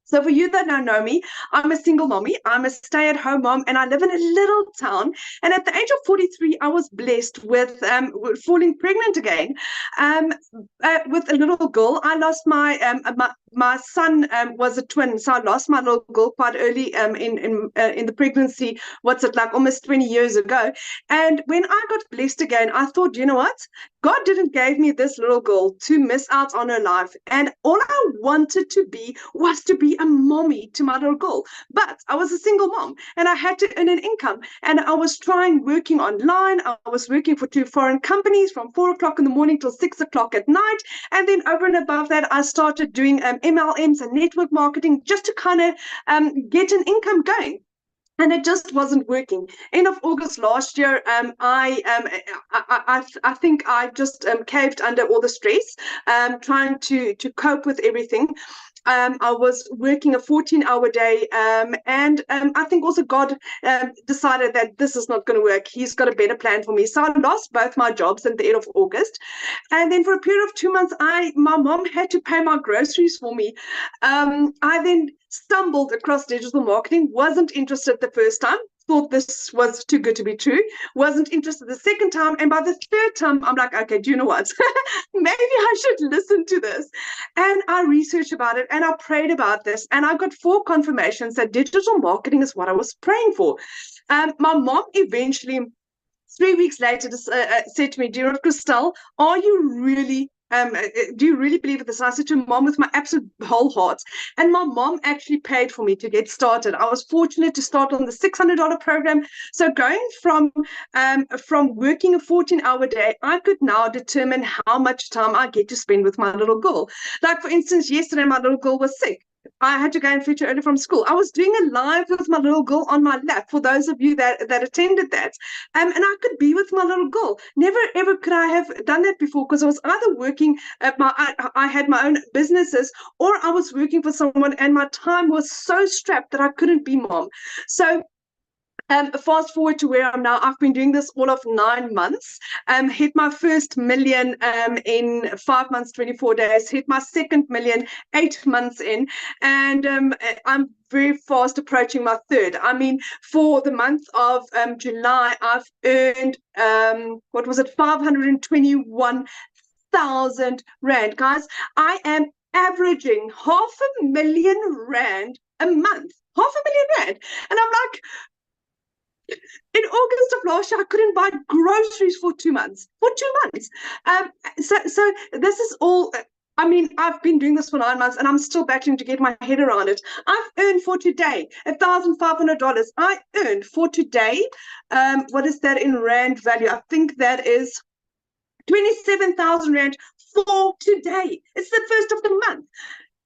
E: So for you that don't know me, I'm a single mommy. I'm a stay-at-home mom, and I live in a little town. And at the age of 43, I was blessed with falling pregnant again with a little girl. I lost my son was a twin, so I lost my little girl quite early in the pregnancy. What's it like? Almost 20 years ago. And when I got blessed again, I thought, you know what? God didn't give me this little girl to miss out on her life. And all I wanted to be was to be a mommy to my little girl. But I was a single mom, and I had to earn an income. And I was working online. I was working for 2 foreign companies from 4 o'clock in the morning till 6 o'clock at night. And then over and above that, I started doing MLMs and network marketing just to kind of get an income going. And it just wasn't working. End of August last year, I think I just caved under all the stress, trying to cope with everything. I was working a 14-hour day, and I think also God decided that this is not going to work. He's got a better plan for me. So I lost both my jobs at the end of August. And then for a period of 2 months, my mom had to pay my groceries for me. I then stumbled across digital marketing, wasn't interested the first time, thought this was too good to be true, wasn't interested the second time, and by the third time I'm like, okay, do you know what? Maybe I should listen to this. And I researched about it, and I prayed about this, and I got 4 confirmations that digital marketing is what I was praying for. My mom eventually 3 weeks later said to me, dear Christelle, are you really do you really believe in this? And I said to Mom with my absolute whole heart. And my mom actually paid for me to get started. I was fortunate to start on the $600 program. So going from working a 14-hour day, I could now determine how much time I get to spend with my little girl. Like, for instance, yesterday my little girl was sick. I had to go and fetch her early from school. I was doing a live with my little girl on my lap, for those of you that attended that. And I could be with my little girl. Never, ever could I have done that before, because I was either working at I had my own businesses, or I was working for someone, and my time was so strapped that I couldn't be mom. So fast forward to where I'm now. I've been doing this all of 9 months. Hit my first million in 5 months, 24 days. Hit my second million 8 months in, and I'm very fast approaching my third. I mean, for the month of July, I've earned 521,000 rand, guys. I am averaging R500,000 a month, R500,000, and I'm like, in August of last year, I couldn't buy groceries for 2 months. So this is all. I mean, I've been doing this for 9 months, and I'm still battling to get my head around it. I've earned for today $1,500. I earned for today. What is that in rand value? I think that is 27,000 rand for today. It's the first of the month.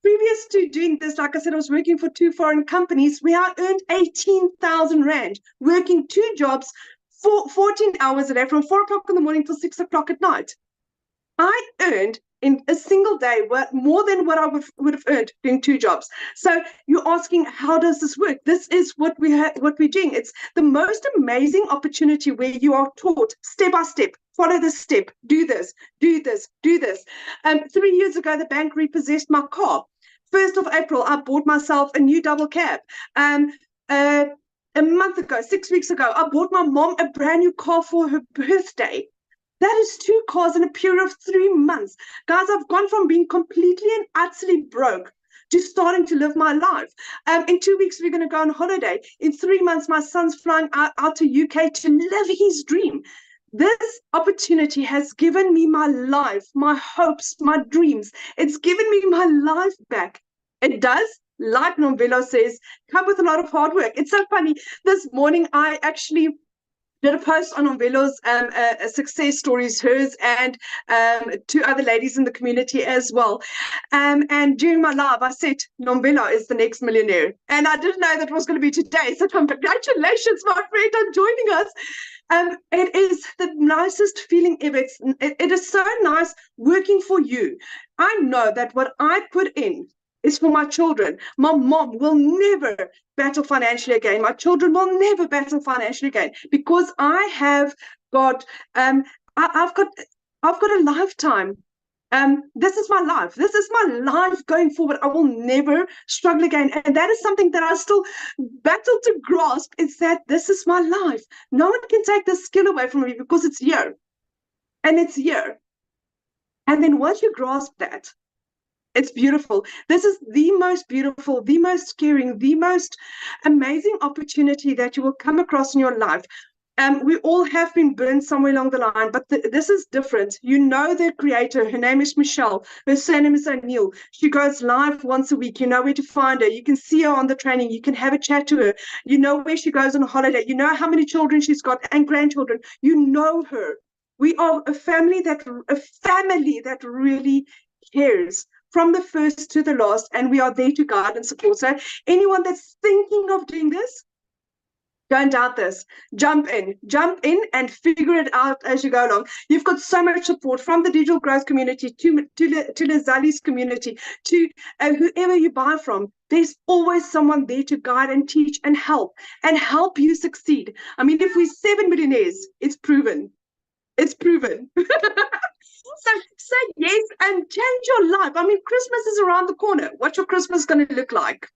E: Previous to doing this, like I said, I was working for 2 foreign companies where I earned 18,000 rand, working 2 jobs for 14 hours a day from 4 o'clock in the morning till 6 o'clock at night. I earned in a single day more than what I would have earned doing 2 jobs. So you're asking, how does this work? This is what we're doing. It's the most amazing opportunity where you are taught step by step. Follow this step. Do this. Do this. Do this. 3 years ago, the bank repossessed my car. 1st of April, I bought myself a new double cab. A month ago, 6 weeks ago, I bought my mom a brand new car for her birthday. That is 2 cars in a period of 3 months. Guys, I've gone from being completely and utterly broke to starting to live my life. In 2 weeks, we're going to go on holiday. In 3 months, my son's flying out to UK to live his dream. This opportunity has given me my life, my hopes, my dreams. It's given me my life back. It does like Nomvelo says, come with a lot of hard work. It's so funny. This morning, I actually did a post on Nomvelo's success stories, hers and two other ladies in the community as well. And during my live, I said, Nomvelo is the next millionaire. And I didn't know that was going to be today. So congratulations, my friend, on joining us. It is the nicest feeling ever. It is so nice working for you. I know that what I put in is for my children. My mom will never battle financially again. My children will never battle financially again because I have got I've got a lifetime. This is my life. This is my life going forward. I will never struggle again. And that is something that I still battle to grasp, is that this is my life. No one can take this skill away from me because it's here. And it's here. And then once you grasp that, it's beautiful. This is the most beautiful, the most caring, the most amazing opportunity that you will come across in your life. We all have been burned somewhere along the line, but this is different. You know the creator. Her name is Michelle. Her surname is O'Neill. She goes live once a week. You know where to find her. You can see her on the training. You can have a chat to her. You know where she goes on holiday. You know how many children she's got and grandchildren. You know her. We are a family that really cares, from the first to the last, and we are there to guide and support. So anyone that's thinking of doing this, don't doubt this. Jump in and figure it out as you go along. You've got so much support from the digital growth community to Lazali's community, to whoever you buy from. There's always someone there to guide and teach and help you succeed. I mean, if we're 7 millionaires, it's proven. It's proven. So say yes and change your life. I mean, Christmas is around the corner. What's your Christmas going to look like?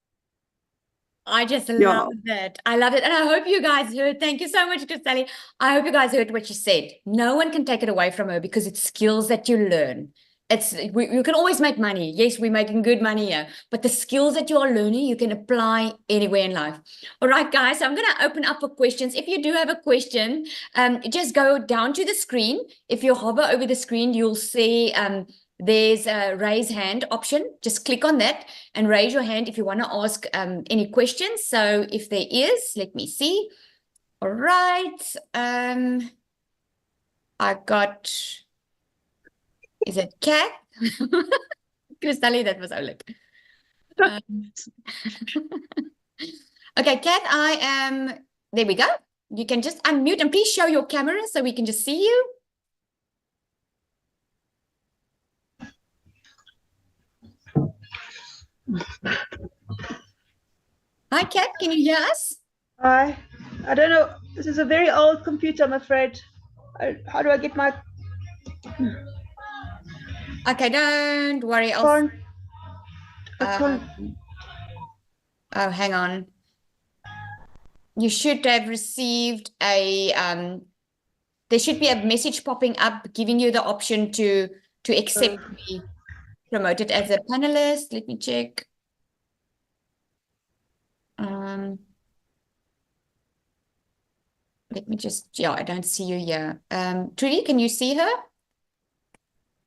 A: I just love that. I love it. And I hope you guys heard. Thank you so much, Christelle. I hope you guys heard what she said. No one can take it away from her because it's skills that you learn. You can always make money. Yes, we're making good money here, but the skills that you are learning, you can apply anywhere in life. All right, guys, so I'm going to open up for questions. If you do have a question, just go down to the screen. If you hover over the screen, you'll see there's a raise hand option. Just click on that and raise your hand if you want to ask any questions. So if there is, let me see. All right. I got... Is it Kat? Christelle, that was Oleg. Okay, Kat, there we go. You can just unmute and please show your camera so we can just see you. Hi, Kat, can you hear us?
F: Hi. I don't know. This is a very old computer, I'm afraid. How do I get my...
A: Okay, don't worry.
F: Oh,
A: hang on. You should have received a there should be a message popping up giving you the option to accept be promoted as a panelist. Let me check. Let me just, I don't see you here. Trudy, can you see her?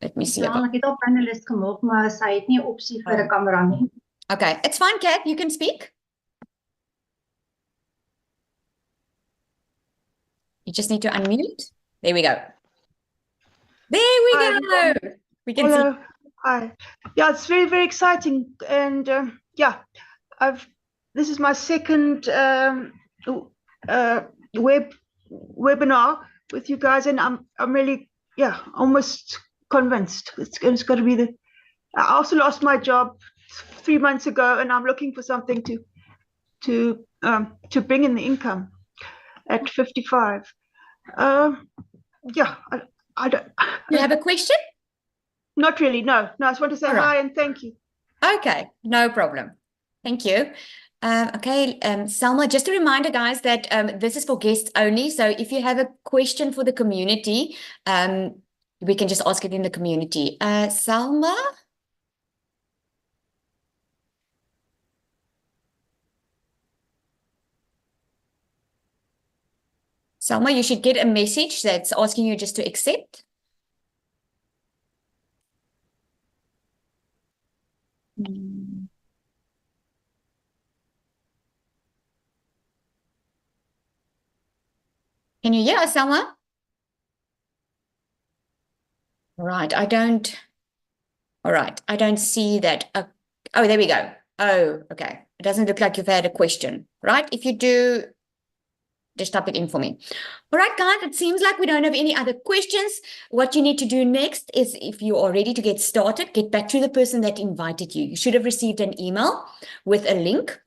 A: Let me see.
G: Ja, ek het al panelist gemaak, maar sy het nie 'n opsie vir 'n kamera nie.
A: Okay, it's fine, Kat. You can speak. You just need to unmute. There we go. There we go. We can see.
F: Hi. Yeah, it's very, very exciting. And this is my second webinar with you guys, and I'm really, almost convinced it's got to be I also lost my job 3 months ago, and I'm looking for something to bring in the income at 55. I don't.
A: You have a question?
F: Not really. No. I just want to say hi and thank you.
A: Okay, no problem. Thank you. Okay, Selma, just a reminder, guys, that this is for guests only. So if you have a question for the community, we can just ask it in the community. Selma? Selma, you should get a message that's asking you just to accept. Can you hear us, Selma? Right, I don't. All right, I don't see that. Oh, there we go. Oh, okay. It doesn't look like you've had a question, right? If you do, just type it in for me. All right, guys, it seems like we don't have any other questions. What you need to do next is, if you are ready to get started, get back to the person that invited you. You should have received an email with a link.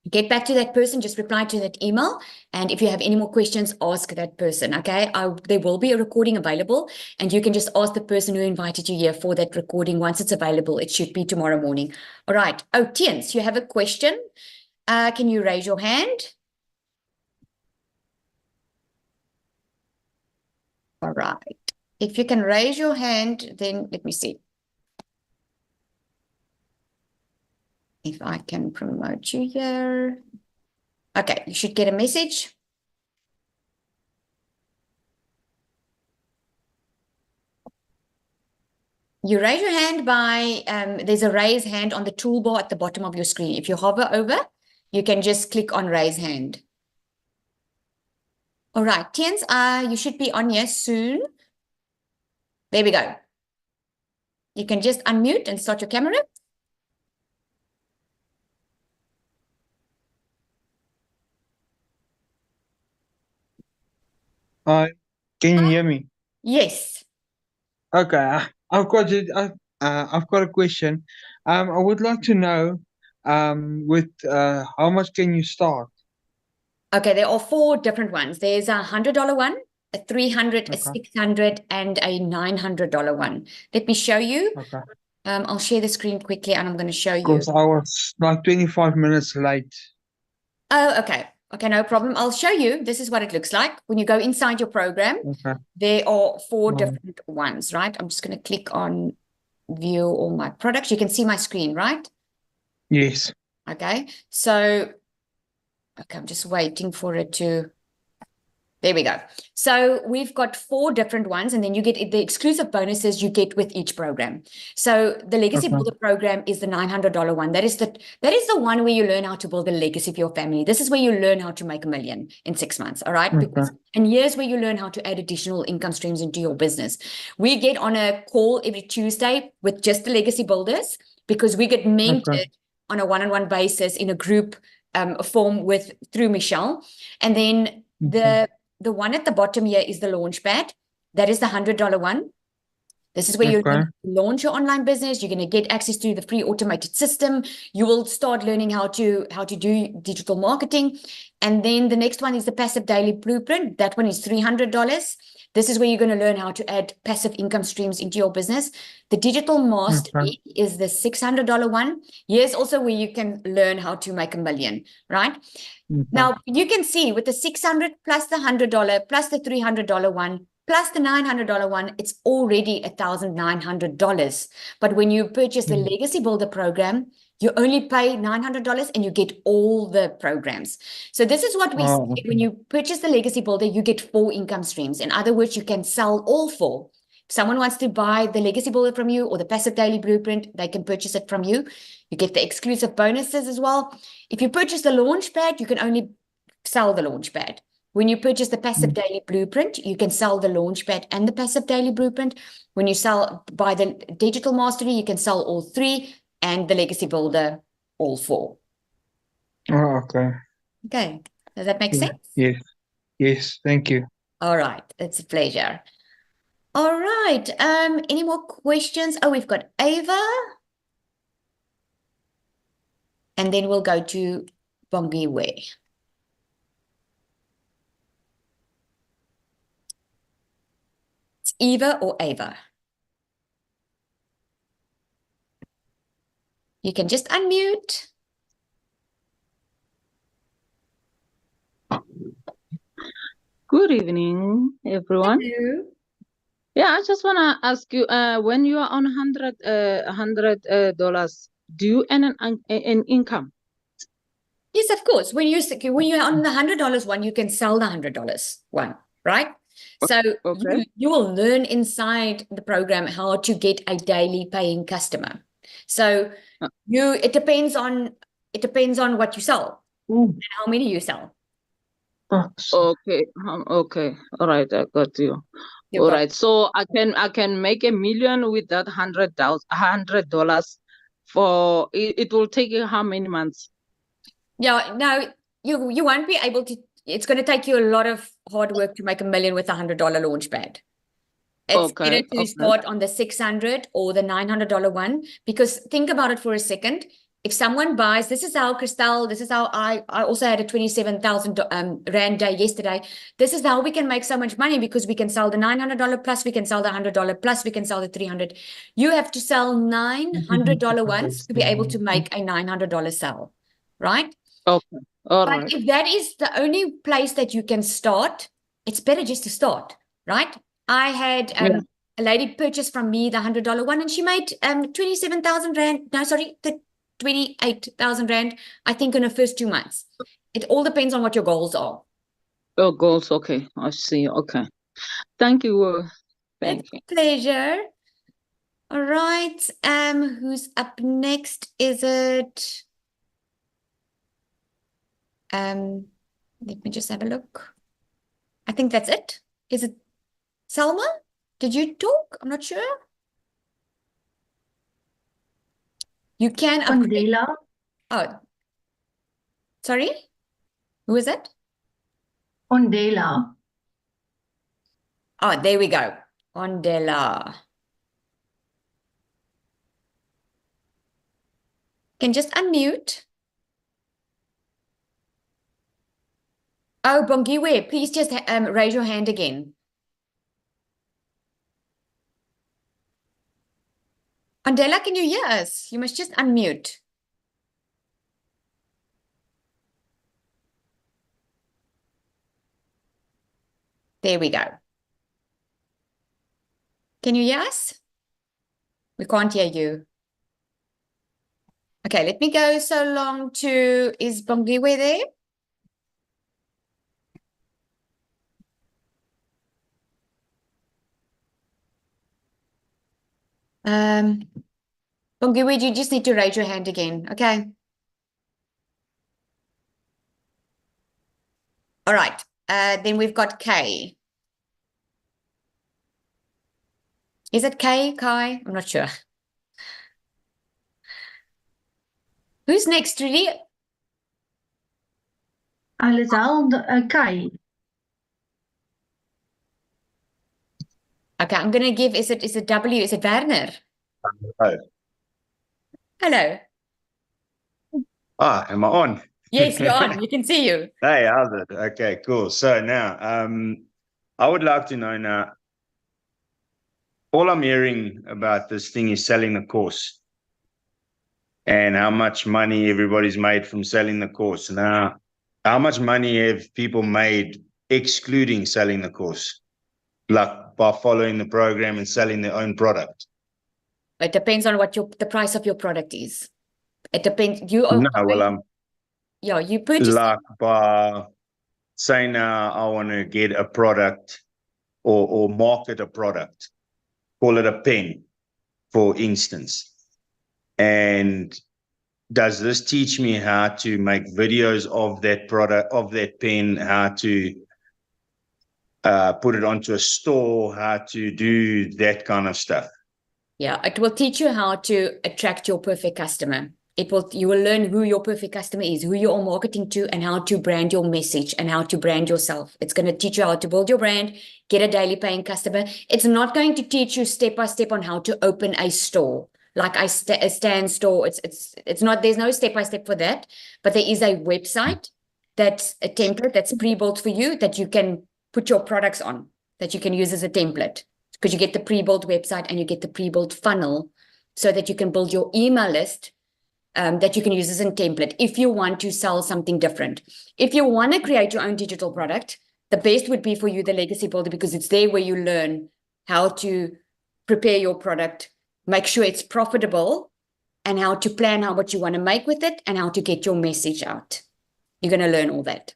A: Get back to that person, just reply to that email. And if you have any more questions, ask that person, okay? There will be a recording available, and you can just ask the person who invited you here for that recording once it's available. It should be tomorrow morning. All right. Oh, Tiens, you have a question. Can you raise your hand? All right. If you can raise your hand, then let me see if I can promote you here. Okay, you should get a message. You raise your hand by, there's a raise hand on the toolbar at the bottom of your screen. If you hover over, you can just click on raise hand. All right, Tiens, you should be on here soon. There we go. You can just unmute and start your camera.
H: Hi, can you hear me?
A: Yes.
H: Okay, I've got it. I've got a question. I would like to know, with how much can you start?
A: Okay, there are 4 different ones. There's a $100 one, a $300, a
H: Okay.
A: $600, and a $900 one. Let me show you.
H: Okay,
A: I'll share the screen quickly, and I'm going to show you.
H: because I was like 25 minutes late.
A: Oh, okay. Okay, no problem. I'll show you. This is what it looks like. When you go inside your program,
H: Okay.
A: there are 4
H: Right.
A: different ones, right? I'm just going to click on view all my products. You can see my screen, right?
H: Yes.
A: Okay. So, okay, I'm just waiting for it to. There we go. So we've got 4 different ones, and then you get the exclusive bonuses you get with each program. So the Legacy
H: Okay.
A: Builder program is the $900 one. That is the one where you learn how to build a legacy for your family. This is where you learn how to make $1 million in 6 months. All right.
H: Okay.
A: And here's where you learn how to add additional income streams into your business. We get on a call every Tuesday with just the Legacy Builders, because we get mentored on a one-on-one basis in a group form through Michelle. And then the one at the bottom here is the Launchpad. That is the $100 one. This is where you're going to launch your online business. You're going to get access to the free automated system. You will start learning how to do digital marketing. And then the next one is the Passive Daily Blueprint. That one is $300. This is where you're going to learn how to add passive income streams into your business. The Digital Mastery is the $600 one. Here's also where you can learn how to make $1 million, right? Now, you can see with the 600 plus the $100 plus the $300 one plus the $900 one, it's already $1,900. But when you purchase the Legacy Builder program, you only pay $900 and you get all the programs. So this is what we say. When you purchase the Legacy Builder, you get 4 income streams. In other words, you can sell all 4. If someone wants to buy the Legacy Builder from you or the Passive Daily Blueprint, they can purchase it from you. You get the exclusive bonuses as well. If you purchase the Launchpad, you can only sell the Launchpad. When you purchase the Passive Daily Blueprint, you can sell the Launchpad and the Passive Daily Blueprint. When you buy the Digital Mastery, you can sell all 3, and the Legacy Builder, all 4.
H: Oh, okay.
A: Okay. Does that make sense?
H: Yes. Yes. Thank you.
A: All right. It's a pleasure. All right. Any more questions? Oh, we've got Ava. And then we'll go to Bongiwe. It's Eva or Ava. You can just unmute.
B: Good evening, everyone.
A: Hello.
B: Yeah, I just want to ask you, when you are on $100, do you earn an income?
A: Yes, of course. When you're on the $100 one, you can sell the $100 one, right? So you will learn inside the program how to get a daily paying customer. So it depends on what you sell and how many you sell.
B: Okay. Okay. All right. I got you.
A: You
B: All
A: got
B: right. So I can make 1 million with that $100 for it. It will take you how many months?
A: Yeah, no, you won't be able to. It's going to take you a lot of hard work to make 1 million with $100 launch pad. It's better
B: Okay.
A: to
B: Okay.
A: start on the 600 or the $900 one, because think about it for a second. If someone buys, this is how Christelle, this is how I also had a 27,000 Rand day yesterday. This is how we can make so much money, because we can sell the $900 plus, we can sell the $100 plus, we can sell the 300. You have to sell $900 once to be able to make a $900 sale, right?
B: Okay. All
A: But
B: right.
A: if that is the only place that you can start, it's better just to start, right? I had
B: Yeah.
A: a lady purchase from me the $100 one, and she made 27,000 Rand. No, sorry, the 28,000 Rand, I think, in her first 2 months. It all depends on what your goals are.
B: Your goals. Okay. I see. Okay. Thank you. Thank
A: It's
B: you.
A: a pleasure. All right. Who's up next? Is it let me just have a look. I think that's it. Is it Selma? Did you talk? I'm not sure. You can upgrade.
G: Ondela.
A: Oh, sorry. Who is it?
G: Ondela.
A: Oh, there we go. Ondela. Can just unmute. Oh, Bongiwe, please just raise your hand again. Ondela, can you hear us? You must just unmute. There we go. Can you hear us? We can't hear you. Okay, let me go so long to, is Bongiwe there? Bongiwe, you just need to raise your hand again, okay? All right, then we've got Kay. Is it Kay, Kai? I'm not sure. Who's next, really?
G: Alisal Kai.
A: Okay, I'm gonna give, is it W, is it Werner?
I: Hi.
A: Hello.
I: Ah, am I on?
A: Yes, you're on. We can see you.
I: Hey, how's it? Okay, cool. So now, I would like to know now, all I'm hearing about this thing is selling the course and how much money everybody's made from selling the course. Now, how much money have people made excluding selling the course? Like by following the program and selling their own product?
A: It depends on what the price of your product is. It depends. You are,
I: No, well,
A: yeah, you purchase.
I: like by saying now I want to get a product or market a product, call it a pen, for instance. And does this teach me how to make videos of that product, of that pen, how to put it onto a store, how to do that kind of stuff?
A: Yeah, it will teach you how to attract your perfect customer. You will learn who your perfect customer is, who you are marketing to, and how to brand your message and how to brand yourself. It's going to teach you how to build your brand, get a daily paying customer. It's not going to teach you step by step on how to open a store, like a stand store. It's not, there's no step by step for that, but there is a website that's a template that's pre-built for you that you can put your products on, that you can use as a template, because you get the pre-built website and you get the pre-built funnel so that you can build your email list that you can use as a template if you want to sell something different. If you want to create your own digital product, the best would be for you, the Legacy Builder, because it's there where you learn how to prepare your product, make sure it's profitable, and how to plan how what you want to make with it and how to get your message out. You're going to learn all that.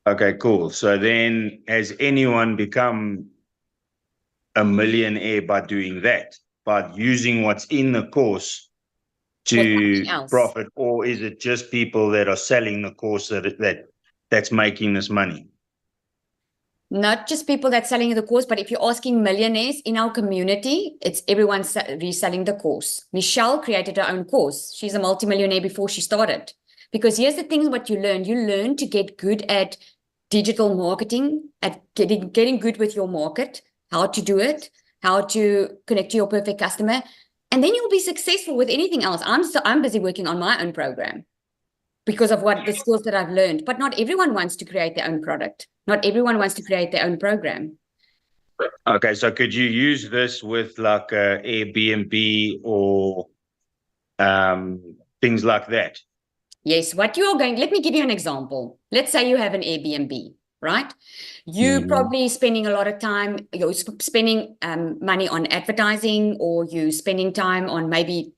I: Okay, cool. So then has anyone become a millionaire by doing that, by using what's in the course to profit, or is it just people that are selling the course that that's making this money?
A: Not just people that's selling the course, but if you're asking millionaires in our community, it's everyone reselling the course. Michelle created her own course. She's a multimillionaire before she started. Because here's the thing, what you learn to get good at digital marketing, at getting good with your market, how to do it, how to connect to your perfect customer, and then you'll be successful with anything else. I'm busy working on my own program because of what the skills that I've learned. But not everyone wants to create their own product. Not everyone wants to create their own program.
I: Okay, so could you use this with like Airbnb or things like that?
A: Yes, what you are going, let me give you an example. Let's say you have an Airbnb, right? You probably spending a lot of time, you're spending money on advertising, or you spending time on maybe,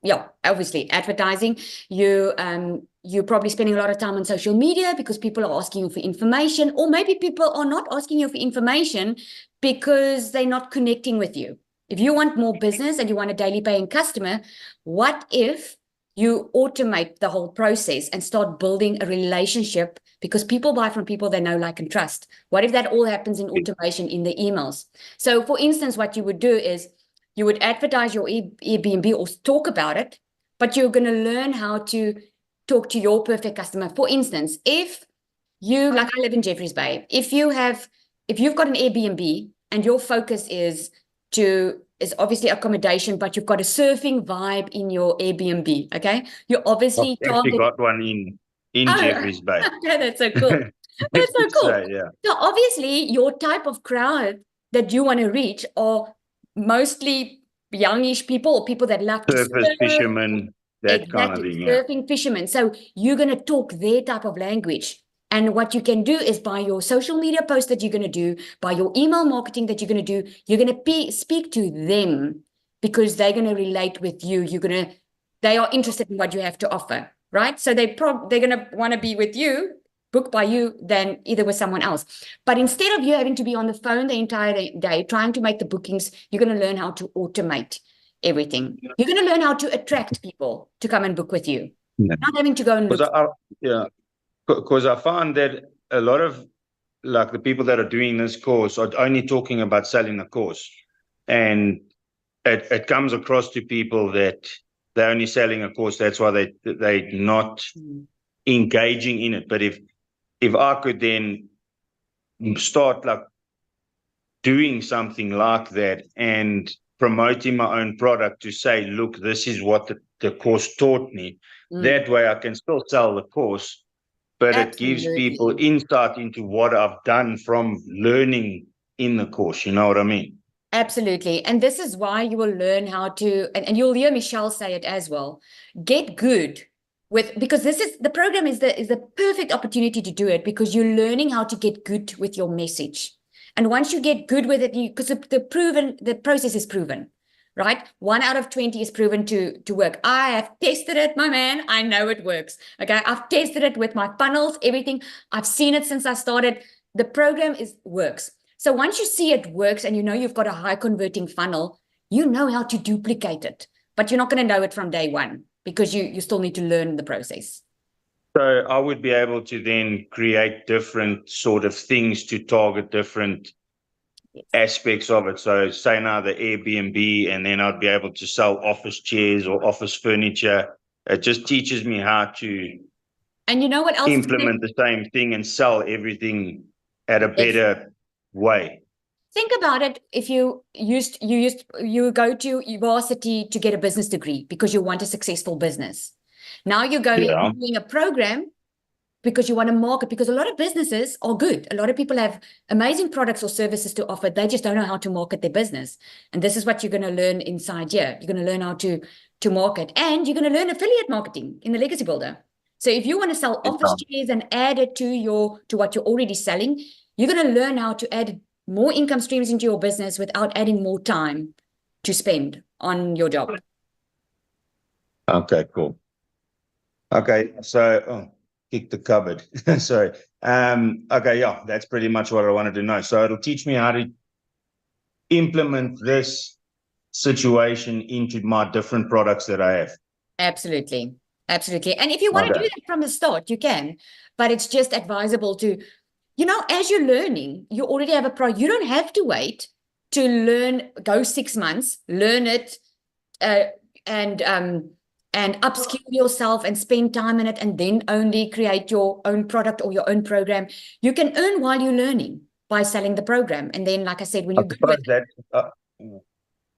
A: yeah, obviously advertising. You're probably spending a lot of time on social media because people are asking you for information, or maybe people are not asking you for information because they're not connecting with you. If you want more business and you want a daily paying customer, what if you automate the whole process and start building a relationship, because people buy from people they know, like, and trust? What if that all happens in automation in the emails? So for instance, what you would do is you would advertise your Airbnb or talk about it, but you're going to learn how to talk to your perfect customer. For instance, if you, like, I live in Jeffreys Bay, if you've got an Airbnb and your focus is obviously accommodation, but you've got a surfing vibe in your Airbnb, okay? You obviously
I: I've actually got one in Jeffreys Bay.
A: Okay, that's so cool. That's so cool.
I: So, yeah.
A: So obviously your type of crowd that you want to reach are mostly youngish people, or people that love to
I: Surface
A: surf.
I: fishermen, that kind of thing. Yeah.
A: Surfing fishermen. So you're going to talk their type of language. And what you can do is, by your social media post that you're going to do, by your email marketing that you're going to do, you're going to speak to them because they're going to relate with you. They are interested in what you have to offer, right? So they're going to want to be with you, book by you, than either with someone else. But instead of you having to be on the phone the entire day trying to make the bookings, you're going to learn how to automate everything. You're going to learn how to attract people to come and book with you.
I: Yeah.
A: Not having to go and look.
I: Because I find that a lot of, like, the people that are doing this course are only talking about selling the course, and it comes across to people that they're only selling a course. That's why they're not engaging in it. But if I could then start, like, doing something like that and promoting my own product to say, look, this is what the course taught me. That way I can still sell the course, but it gives people insight into what I've done from learning in the course. You know what I mean?
A: Absolutely. And this is why you will learn how to, and you'll hear Michelle say it as well, get good with, because the program is the perfect opportunity to do it, because you're learning how to get good with your message. And once you get good with it, because the process is proven, right? 1 out of 20 is proven to work. I have tested it, my man. I know it works. Okay. I've tested it with my funnels, everything. I've seen it since I started. The program works. So once you see it works and you know you've got a high converting funnel, you know how to duplicate it, but you're not going to know it from day one, because you still need to learn the process.
I: So I would be able to then create different sort of things to target different aspects of it. So say now the Airbnb, and then I'd be able to sell office chairs or office furniture. It just teaches me how to,
A: and you know what else,
I: implement the same thing and sell everything at a better way.
A: Think about it. If you go to university to get a business degree because you want a successful business. Now you're doing a program because you want to market, because a lot of businesses are good. A lot of people have amazing products or services to offer. They just don't know how to market their business. And this is what you're going to learn inside here. You're going to learn how to market, and you're going to learn affiliate marketing in the Legacy Builder. So if you want to sell office chairs and add it to what you're already selling, you're going to learn how to add more income streams into your business without adding more time to spend on your job.
I: Okay, cool. Okay, so kick the cupboard. Sorry. Okay, yeah, that's pretty much what I wanted to know. So it'll teach me how to implement this situation into my different products that I have.
A: Absolutely. Absolutely. And if you want to do
I: Okay.
A: that from the start, you can, but it's just advisable to, as you're learning, you already have you don't have to wait to learn, go 6 months, learn it, uh, and upskill yourself and spend time in it, and then only create your own product or your own program. You can earn while you're learning by selling the program. And then, like I said, when
I: I
A: you're good with
I: suppose that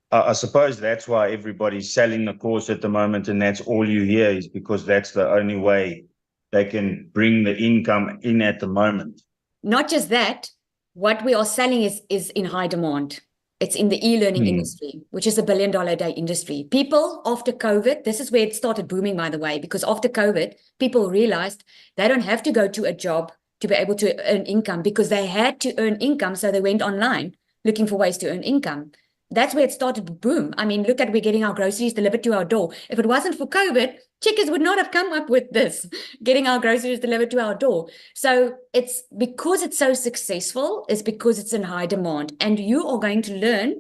I: I suppose that's why everybody's selling the course at the moment, and that's all you hear is because that's the only way they can bring the income in at the moment.
A: not just that, what we are selling is in high demand. It's in the e-learning industry, which is $1 billion a day industry. People after COVID, this is where it started booming, by the way, because after COVID, people realized they don't have to go to a job to be able to earn income, because they had to earn income. So they went online looking for ways to earn income. That's where it started to boom. I mean, look at, we're getting our groceries delivered to our door. If it wasn't for COVID, Checkers would not have come up with this, getting our groceries delivered to our door. So it's because it's so successful, is because it's in high demand. And you are going to learn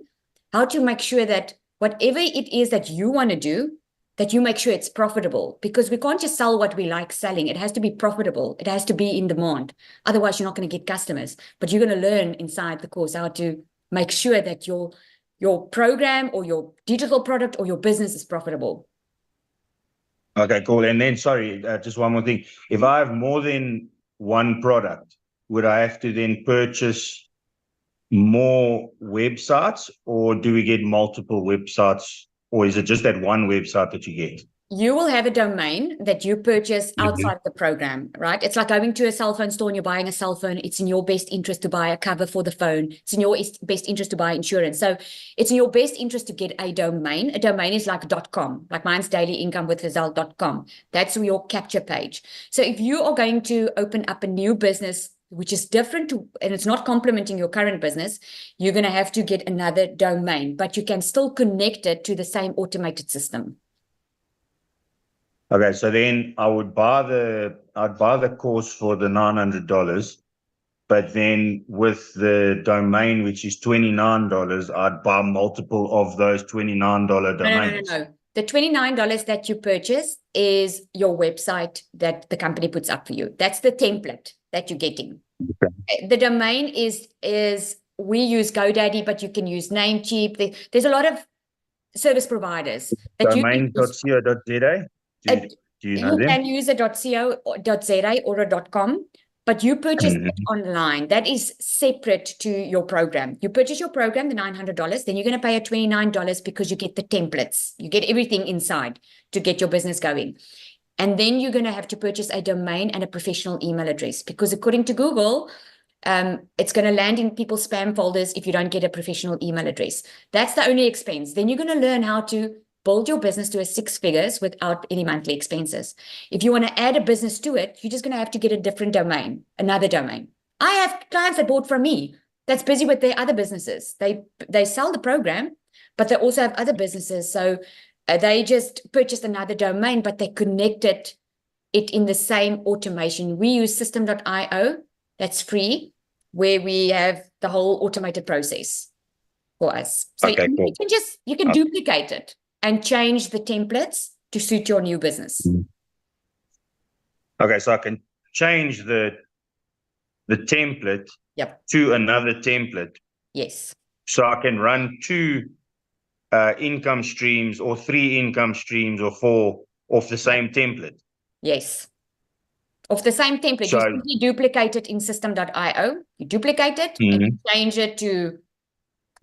A: how to make sure that whatever it is that you want to do, that you make sure it's profitable, because we can't just sell what we like selling. It has to be profitable. It has to be in demand. Otherwise, you're not going to get customers. But you're going to learn inside the course how to make sure that your program or your digital product or your business is profitable.
I: Okay, cool. And then, sorry, just one more thing. If I have more than one product, would I have to then purchase more websites, or do we get multiple websites, or is it just that one website that you get?
A: You will have a domain that you purchase outside the program, right? It's like going to a cell phone store and you're buying a cell phone. It's in your best interest to buy a cover for the phone. It's in your best interest to buy insurance. So it's in your best interest to get a domain. A domain is like .com, like mine's dailyincomeWithRazelle.com. That's your capture page. So if you are going to open up a new business, which is different to, and it's not complementing your current business, you're going to have to get another domain, but you can still connect it to the same automated system.
I: Okay, so then I'd buy the course for the $900, but then with the domain, which is $29, I'd buy multiple of those $29 domains.
A: No. The $29 that you purchase is your website that the company puts up for you. That's the template that you're getting. Okay. The domain is we use GoDaddy, but you can use Namecheap. There's a lot of service providers that
I: Domain.co.za. Do you know them?
A: You can use a .co.za or a .com, but you purchase it online. That is separate to your program. You purchase your program, the $900, then you're going to pay a $29 because you get the templates. You get everything inside to get your business going. And then you're going to have to purchase a domain and a professional email address, because according to Google, it's going to land in people's spam folders if you don't get a professional email address. That's the only expense. Then you're going to learn how to build your business to a 6 figures without any monthly expenses. If you want to add a business to it, you're just going to have to get a different domain, another domain. I have clients that bought from me that's busy with their other businesses. They sell the program, but they also have other businesses. So they just purchased another domain, but they connected it in the same automation. We use System.io. That's free, where we have the whole automated process for us. So
I: okay, cool.
A: you can duplicate it and change the templates to suit your new business.
I: Okay, so I can change the template to another template.
A: Yes.
I: So I can run 2 income streams or 3 income streams or 4 off the same template.
A: Yes. Of the same template, you simply duplicate it in System.io. You duplicate it and you change it to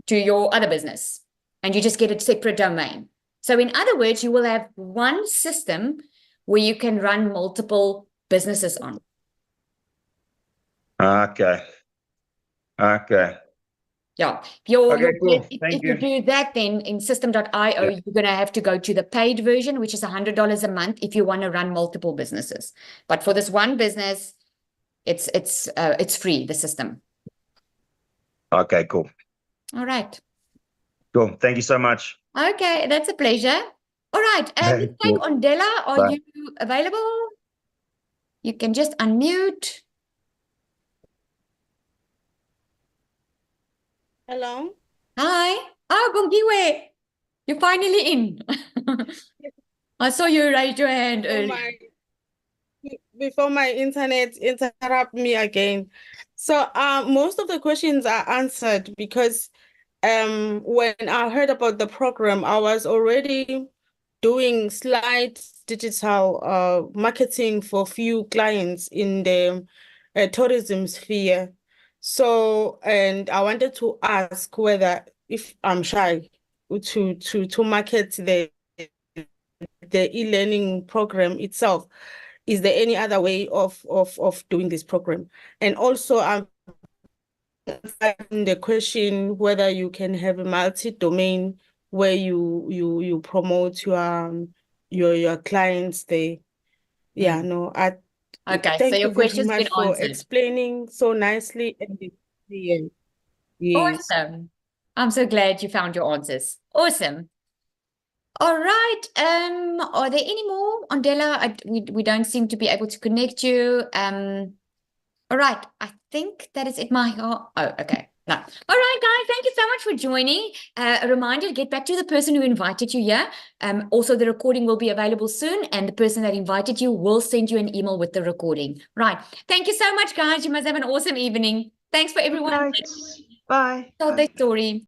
A: your other business, and you just get a separate domain. So in other words, you will have one system where you can run multiple businesses on.
I: Okay.
A: Yeah.
I: Cool.
A: If you do that, then in System.io, you're going to have to go to the paid version, which is $100 a month if you want to run multiple businesses. But for this one business, it's free, the system.
I: Okay, cool.
A: All right.
I: Cool. Thank you so much.
A: Okay, that's a pleasure. All right. Let's take Ondela. Are you available? You can just unmute.
J: Hello.
A: Hi. Oh, Bongiwe. You're finally in. I saw you raise your hand
J: Before
A: earlier.
J: before my internet interrupt me again. So most of the questions are answered because when I heard about the program, I was already doing slight digital marketing for few clients in the tourism sphere. So, and I wanted to ask whether if I'm shy to market the e-learning program itself. Is there any other way of doing this program? And also, I'm the question whether you can have a multi-domain where you promote your clients there. Yeah, no,
A: Okay, so
J: thank
A: your
J: you very
A: question's
J: much
A: been
J: for
A: answered.
J: explaining so nicely and yeah. Yes.
A: Awesome. I'm so glad you found your answers. Awesome. All right. Are there any more? Andela, we don't seem to be able to connect you. All right. I think that is it. Oh, okay. No. All right, guys. Thank you so much for joining. A reminder to get back to the person who invited you here. Also, the recording will be available soon, and the person that invited you will send you an email with the recording. Right. Thank you so much, guys. You must have an awesome evening. Thanks for
F: Good
A: everyone.
F: night. Bye.
A: Told their story.